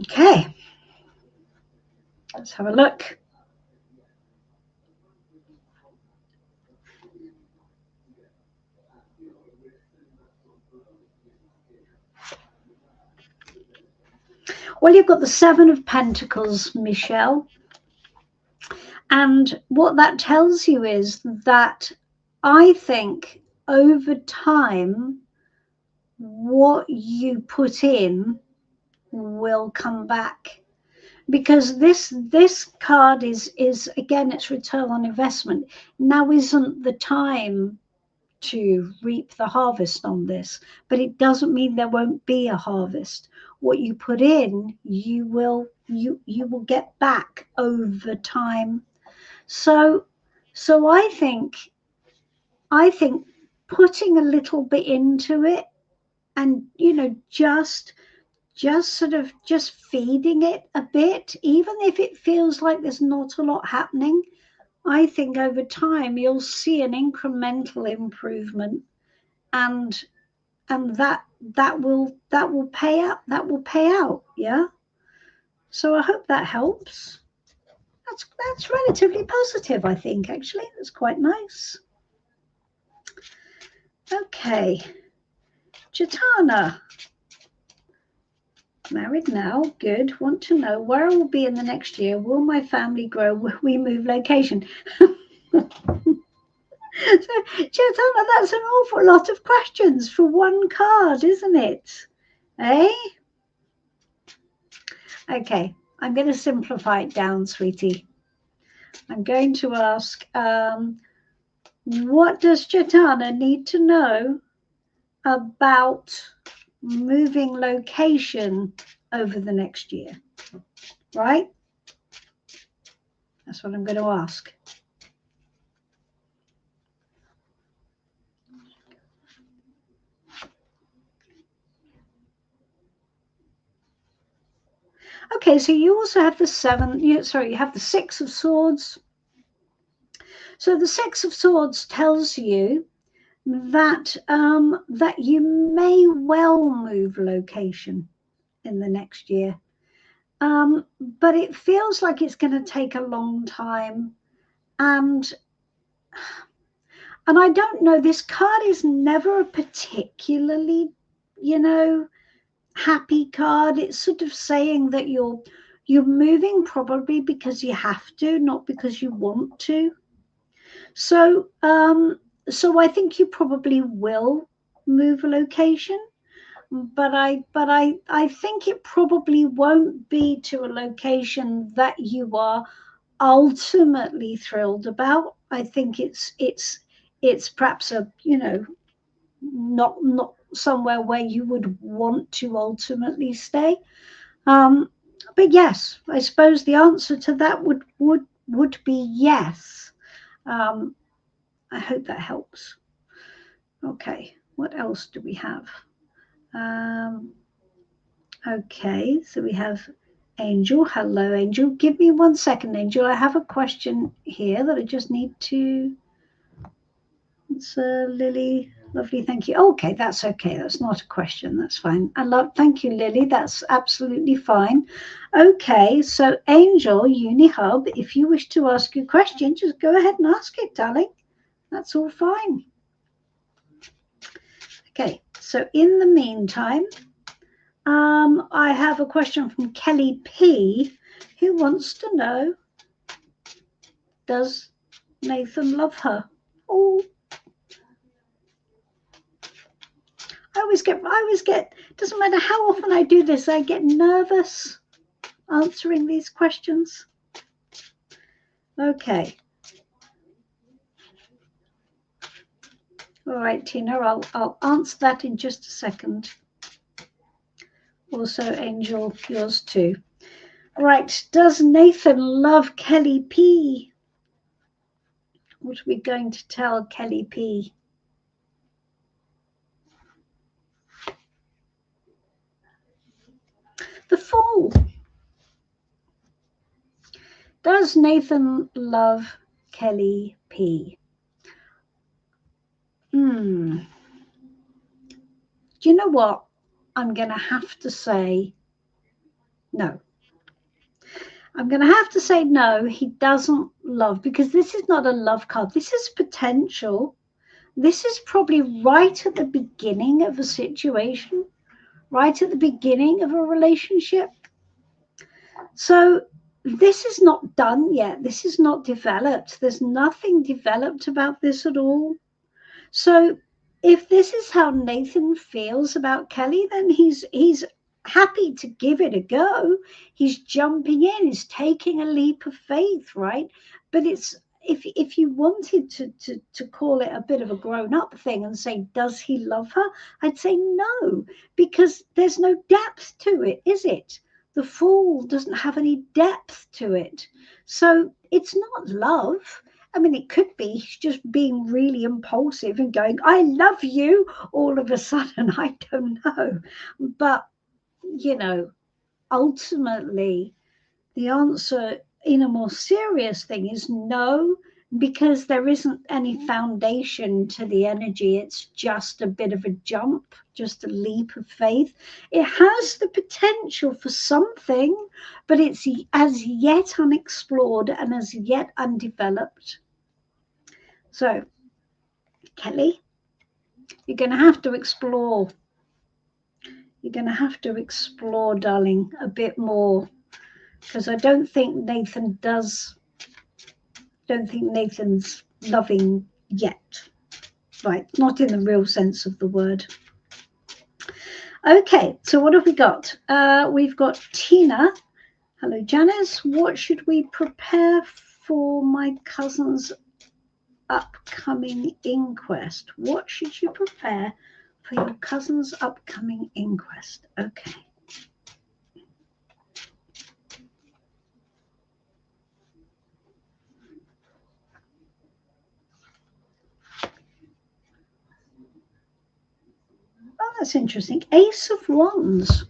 Okay. Let's have a look. Well, you've got the Seven of Pentacles, Michelle. And what that tells you is that I think over time, what you put in will come back. Because this card is again, it's return on investment. Now isn't the time to reap the harvest on this, but it doesn't mean there won't be a harvest. What you put in, you will get back over time. So I think putting a little bit into it, and you know, just sort of just feeding it a bit, even if it feels like there's not a lot happening, I think over time you'll see an incremental improvement, and that will pay out. Yeah, so I hope that helps. That's relatively positive, I think. Actually, that's quite nice. Okay, Jatana. Married now, good. Want to know where I will be in the next year. Will my family grow? Will we move location? So, Chaitanya, that's an awful lot of questions for one card, isn't it? Eh? Okay, I'm going to simplify it down, sweetie. I'm going to ask, what does Chaitana need to know about moving location over the next year? Right? That's what I'm going to ask. Okay, so you also have the you have the Six of Swords. So the Six of Swords tells you that that you may well move location in the next year, but it feels like it's going to take a long time, and I don't know. This card is never a particularly, happy card. It's sort of saying that you're moving probably because you have to, not because you want to. So so I think you probably will move a location, but I think it probably won't be to a location that you are ultimately thrilled about. I think it's perhaps a, not somewhere where you would want to ultimately stay. But yes, I suppose the answer to that would be yes. I hope that helps. Okay, what else do we have? Okay, so we have Angel. Hello, Angel. Give me 1 second, Angel. I have a question here that I just need to. It's Lily. Lovely, thank you. Okay, that's okay. That's not a question. That's fine. Thank you, Lily. That's absolutely fine. Okay, so Angel, UniHub, if you wish to ask a question, just go ahead and ask it, darling. That's all fine. Okay, so in the meantime, I have a question from Kelly P, who wants to know, does Nathan love her? Oh, I always get, doesn't matter how often I do this, I get nervous answering these questions. Okay. All right, Tina, I'll answer that in just a second. Also, Angel, yours too. Right, does Nathan love Kelly P? What are we going to tell Kelly P? The Fool. Does Nathan love Kelly P? Do you know what? I'm going to have to say no. I'm going to have to say no, he doesn't love, because this is not a love card. This is potential. This is probably right at the beginning of a situation, right at the beginning of a relationship. So this is not done yet. This is not developed. There's nothing developed about this at all. So if this is how Nathan feels about Kelly, then he's happy to give it a go. He's jumping in, he's taking a leap of faith, right? But it's, if you wanted to call it a bit of a grown-up thing and say, does he love her? I'd say no, because there's no depth to it, is it? The Fool doesn't have any depth to it. So it's not love. I mean, it could be just being really impulsive and going, I love you, all of a sudden. I don't know. But, ultimately, the answer in a more serious thing is no, because there isn't any foundation to the energy. It's just a bit of a jump, just a leap of faith. It has the potential for something, but it's as yet unexplored and as yet undeveloped. So, Kelly, you're going to have to explore. You're going to have to explore, darling, a bit more, because I don't think Nathan's loving yet. Right, not in the real sense of the word. Okay, so what have we got? We've got Tina. Hello, Janice. What should we prepare for my cousin's upcoming inquest? What should you prepare for your cousin's upcoming inquest? Okay. Oh, that's interesting. Ace of Wands.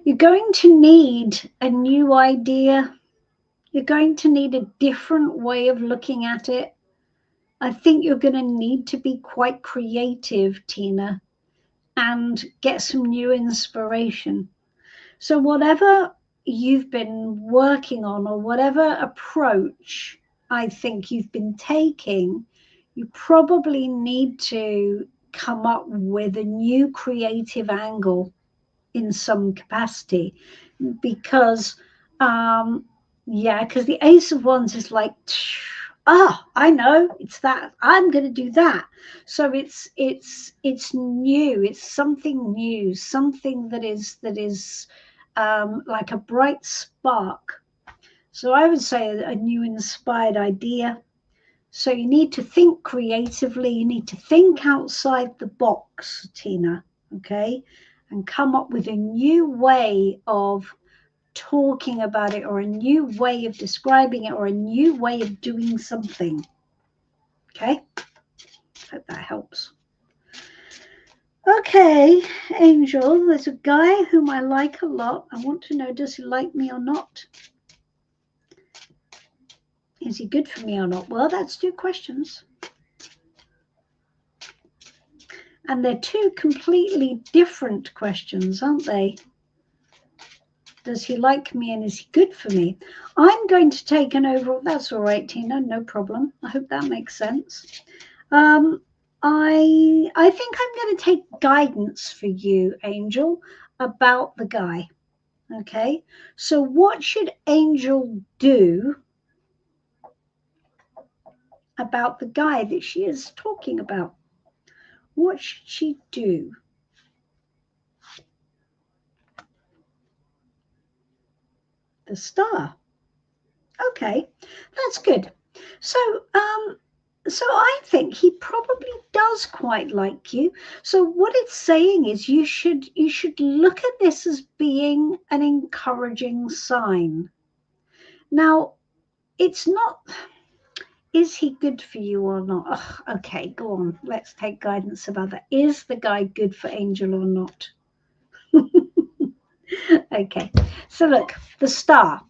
You're going to need a new idea. You're going to need a different way of looking at it. I think you're going to need to be quite creative, Tina, and get some new inspiration. So whatever you've been working on, or whatever approach I think you've been taking, you probably need to come up with a new creative angle in some capacity, because because the Ace of Wands is like, I know, it's that, I'm going to do that. So it's new, it's something new, something that is like a bright spark. So I would say a new inspired idea. So you need to think creatively, you need to think outside the box, Tina, okay, and come up with a new way of talking about it, or a new way of describing it, or a new way of doing something. Okay, hope that helps. Okay, Angel, there's a guy whom I like a lot. I want to know, does he like me or not? Is he good for me or not? Well, that's two questions. And they're two completely different questions, aren't they? Does he like me and is he good for me? I'm going to take an overall. That's all right, Tina, no problem. I hope that makes sense. I think I'm going to take guidance for you, Angel, about the guy. Okay, so what should Angel do about the guy that she is talking about? What should she do? The Star. Okay, that's good. So I think he probably does quite like you. So what it's saying is you should look at this as being an encouraging sign. Now, it's not, is he good for you or not? Ugh, okay, go on. Let's take guidance about that. Is the guy good for Angel or not? Okay, so look, the Star.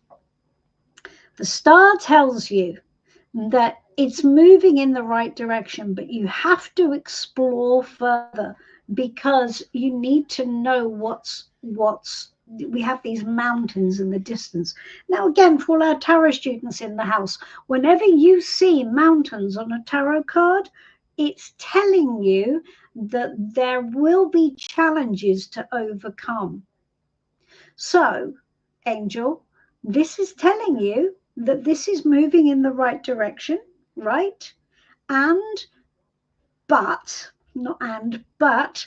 The Star tells you that it's moving in the right direction, but you have to explore further, because you need to know what's we have these mountains in the distance. Now, again, for all our tarot students in the house, whenever you see mountains on a tarot card, it's telling you that there will be challenges to overcome. So, Angel, this is telling you that this is moving in the right direction, right? And but not and but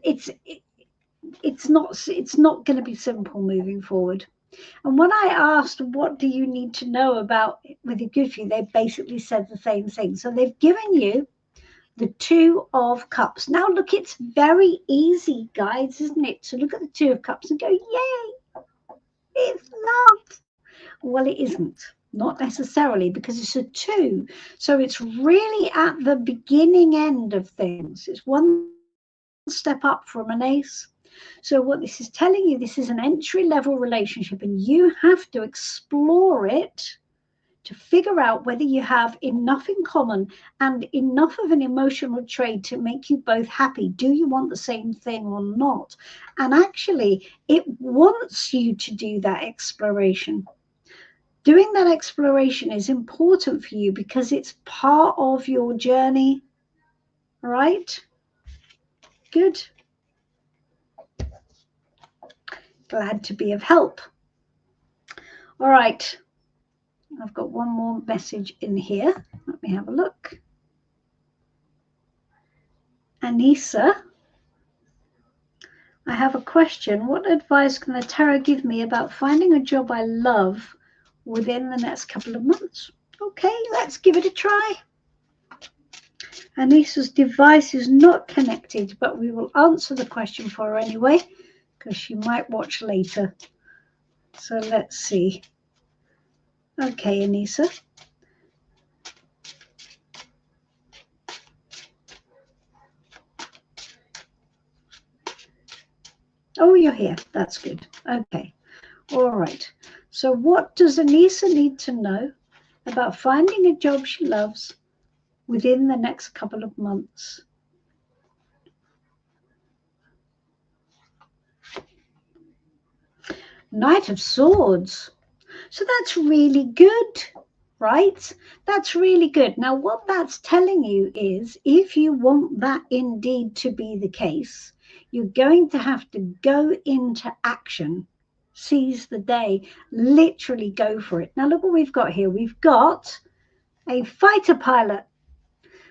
it's not going to be simple moving forward. And when I asked, what do you need to know about with your good for you, they basically said the same thing. So they've given you the Two of Cups. Now look, it's very easy, guys, isn't it? So look at the Two of Cups and go, yay, it's love. Well, it isn't. Not necessarily, because it's a two. So it's really at the beginning end of things. It's one step up from an ace. So what this is telling you, this is an entry-level relationship, and you have to explore it to figure out whether you have enough in common and enough of an emotional trade to make you both happy. Do you want the same thing or not? And actually, it wants you to do that exploration. Doing that exploration is important for you because it's part of your journey, right? Good. Glad to be of help. All right. I've got one more message in here. Let me have a look. Anissa, I have a question. What advice can the tarot give me about finding a job I love within the next couple of months? Okay, let's give it a try. Anissa's device is not connected, but we will answer the question for her anyway, because she might watch later. So let's see. Okay, Anissa. Oh, you're here. That's good. Okay. All right. So what does Anissa need to know about finding a job she loves within the next couple of months? Knight of Swords. So that's really good, right? That's really good. Now, what that's telling you is if you want that indeed to be the case, you're going to have to go into action, seize the day, literally go for it. Now, look what we've got here. We've got a fighter pilot.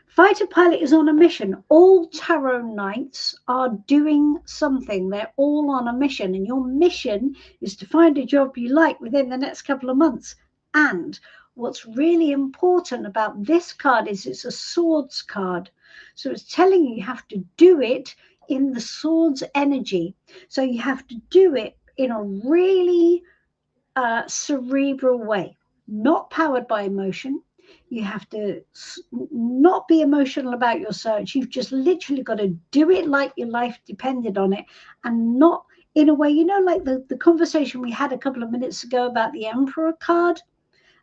Fighter pilot is on a mission. All tarot knights are doing something. They're all on a mission, and your mission is to find a job you like within the next couple of months. And what's really important about this card is it's a swords card. So it's telling you have to do it in the swords energy. So you have to do it in a really cerebral way, not powered by emotion. You have to not be emotional about your search. You've just literally got to do it like your life depended on it, and not in a way, you know, like the conversation we had a couple of minutes ago about the Emperor card,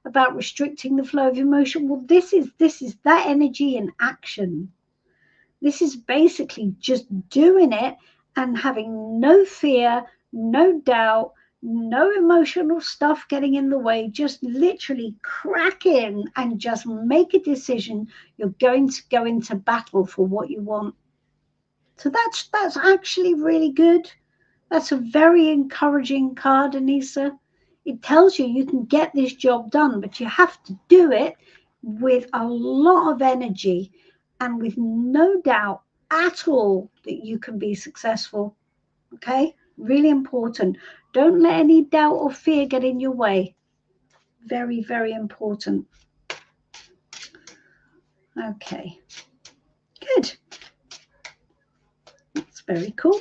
about restricting the flow of emotion. Well, this is that energy in action. This is basically just doing it and having no fear, no doubt, no emotional stuff getting in the way, just literally crack in and just make a decision. You're going to go into battle for what you want. So that's actually really good. That's a very encouraging card, Anissa. It tells you you can get this job done, but you have to do it with a lot of energy and with no doubt at all that you can be successful. Okay? Really important. Don't let any doubt or fear get in your way. Very, very important. Okay. Good. That's very cool.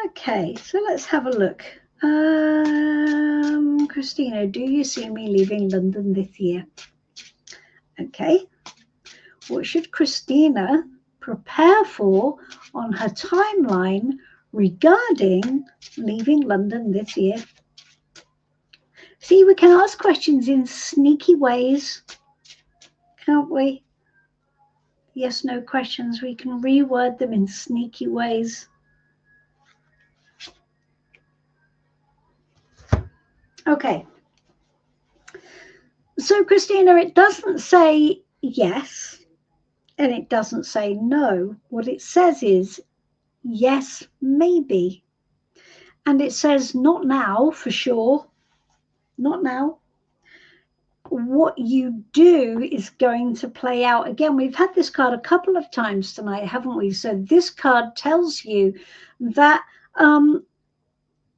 Okay, so let's have a look. Christina, do you see me leaving London this year? Okay. What should Christina prepare for on her timeline regarding leaving London this year? See, we can ask questions in sneaky ways, can't we? Yes, no questions. We can reword them in sneaky ways. Okay. So, Christina, it doesn't say yes and it doesn't say no. What it says is yes, maybe. And it says not now for sure. Not now. What you do is going to play out. Again, we've had this card a couple of times tonight, haven't we? So this card tells you that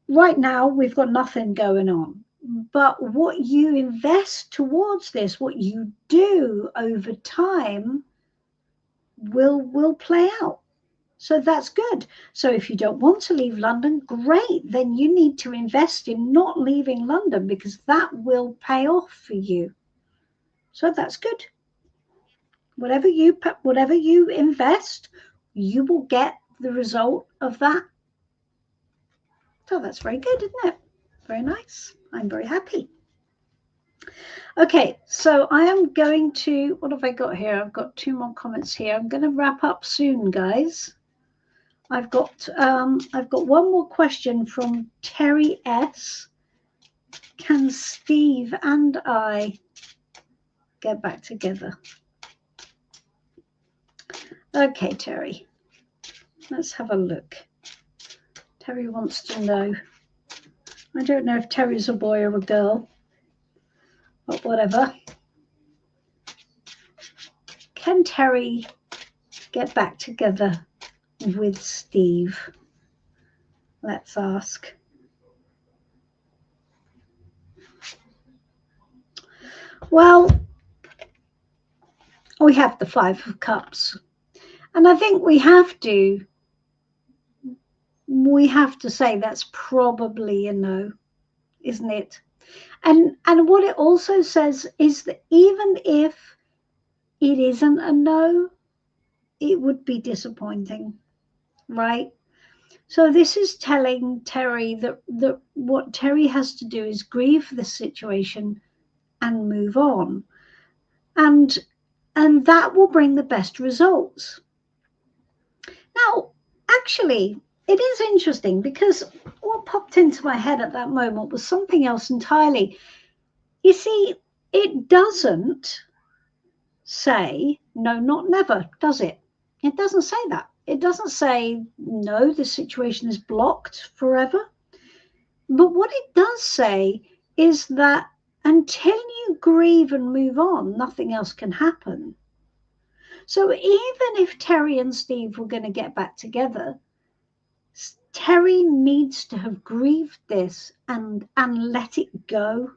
right now we've got nothing going on. But what you invest towards this, what you do over time will play out. So that's good. So if you don't want to leave London, great. Then you need to invest in not leaving London because that will pay off for you. So that's good. Whatever you invest, you will get the result of that. So that's very good, isn't it? Very nice. I'm very happy. Okay, so I am going to, what have I got here? I've got 2 more comments here. I'm going to wrap up soon, guys. I've got 1 more question from Terry S. Can Steve and I get back together? Okay, Terry. Let's have a look. Terry wants to know. I don't know if Terry's a boy or a girl, but whatever. Can Terry get back together with Steve? Let's ask. Well, we have the Five of Cups. And I think we have to say that's probably a no, isn't it? And what it also says is that even if it isn't a no, it would be disappointing, right? So this is telling Terry that what Terry has to do is grieve the situation and move on. And that will bring the best results. Now, actually, it is interesting because what popped into my head at that moment was something else entirely. You see, it doesn't say no, not never, does it? It doesn't say that. It doesn't say no, the situation is blocked forever. But what it does say is that until you grieve and move on, nothing else can happen. So even if Terry and Steve were going to get back together, Terry needs to have grieved this and let it go.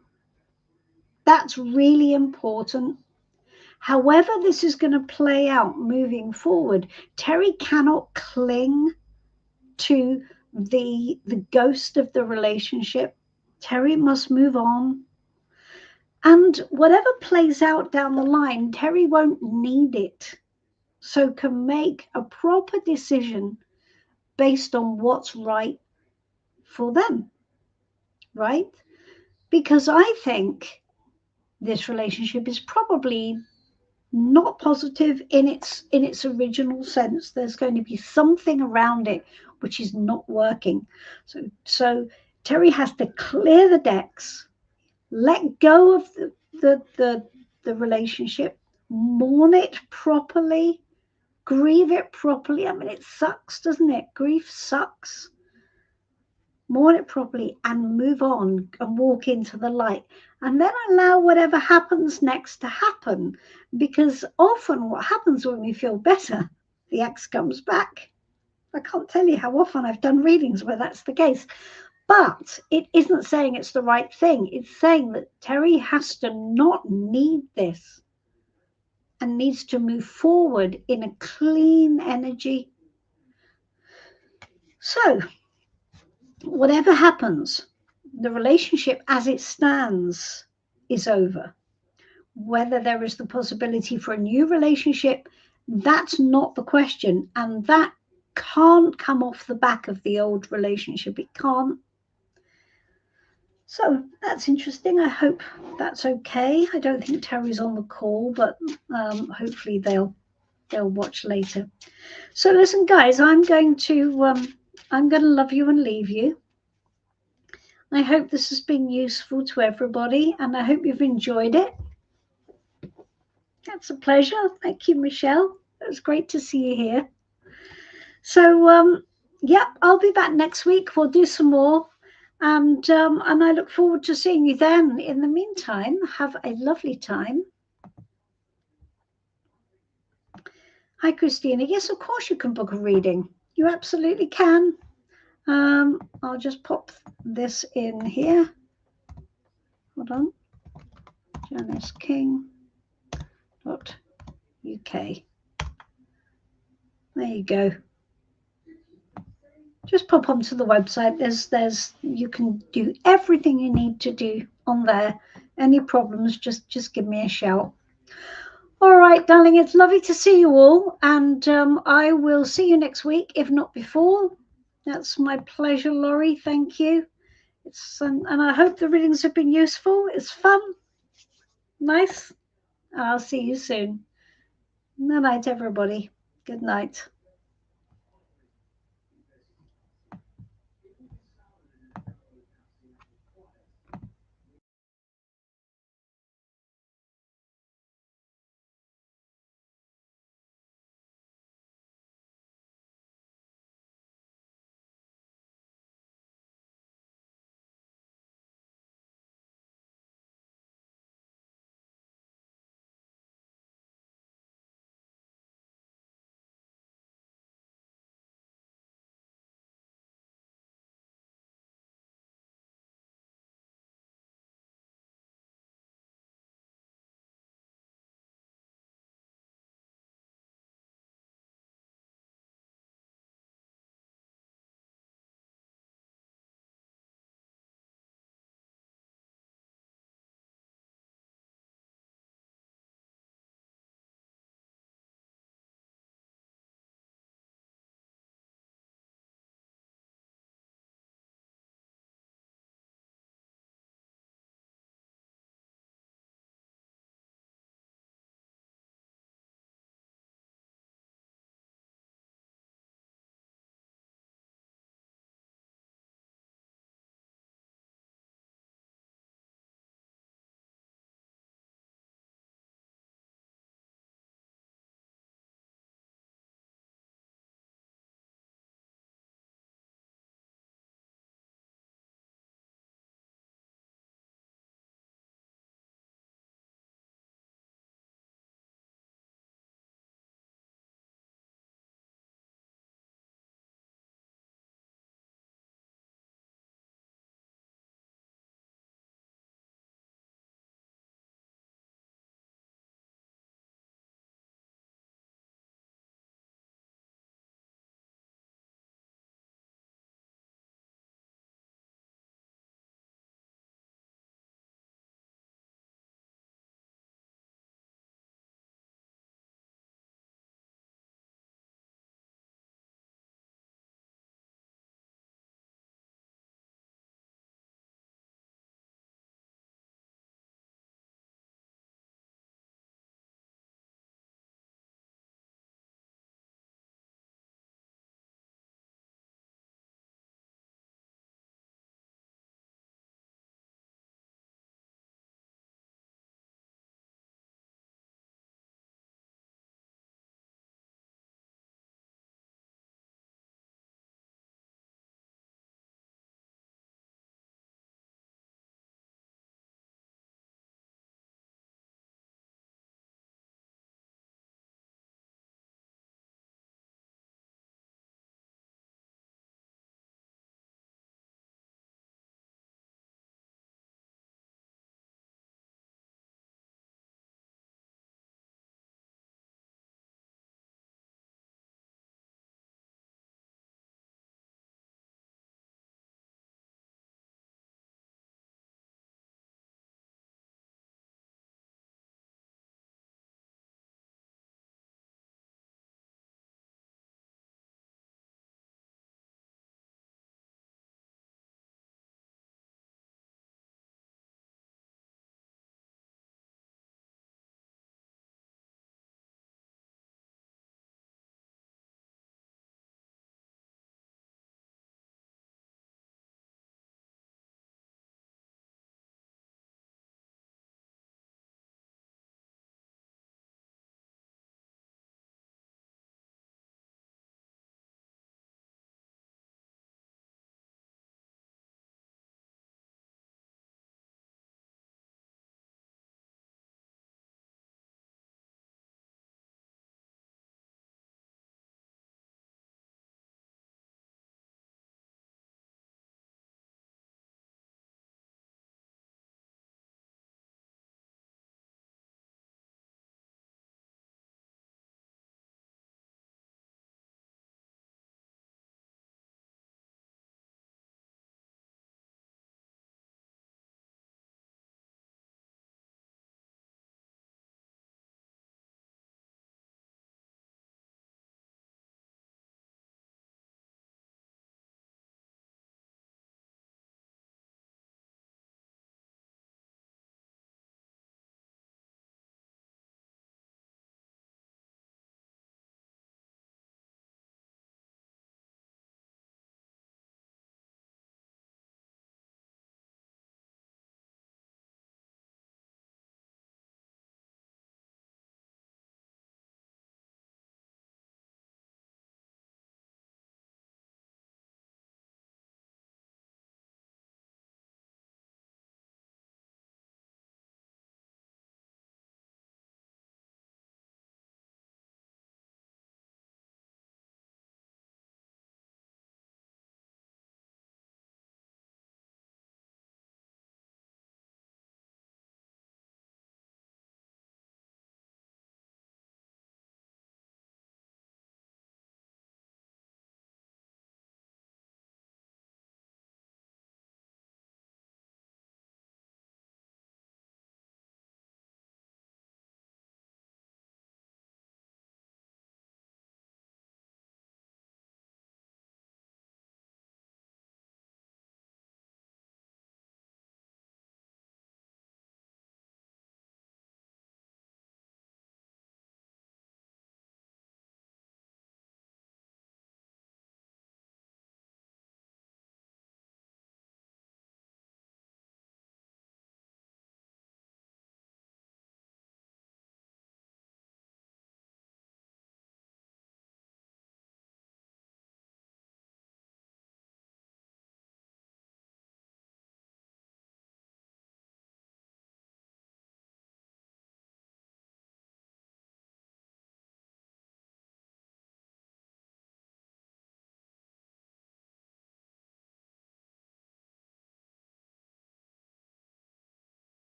That's really important. However this is going to play out moving forward, Terry cannot cling to the ghost of the relationship. Terry must move on. And whatever plays out down the line, Terry won't need it. So can make a proper decision based on what's right for them, right? Because I think this relationship is probably not positive in its original sense. There's going to be something around it which is not working. So Terry has to clear the decks, let go of the relationship, mourn it properly, grieve it properly. I mean, it sucks, doesn't it? Grief sucks. Mourn it properly and move on and walk into the light, and then allow whatever happens next to happen, because often what happens when we feel better, the ex comes back. I can't tell you how often I've done readings where that's the case. But it isn't saying it's the right thing. It's saying that Terry has to not need this and needs to move forward in a clean energy. So whatever happens, the relationship as it stands is over. Whether there is the possibility for a new relationship, that's not the question. And that can't come off the back of the old relationship. It can't. So that's interesting. I hope that's okay. I don't think Terry's on the call, but hopefully they'll watch later. So listen, guys, I'm going to love you and leave you. I hope this has been useful to everybody, and I hope you've enjoyed it. That's a pleasure. Thank you, Michelle. It was great to see you here. So, yeah, I'll be back next week. We'll do some more, and I look forward to seeing you then. In the meantime, have a lovely time. Hi, Christina. Yes, of course you can book a reading. You absolutely can. I'll just pop this in here. Hold on. JaniceKing.uk. There you go. Just pop onto the website. There's you can do everything you need to do on there. Any problems, just give me a shout. All right, darling, it's lovely to see you all, and I will see you next week, if not before. That's my pleasure, Laurie. Thank you. And I hope the readings have been useful. It's fun, nice. I'll see you soon. Good night, everybody. Good night.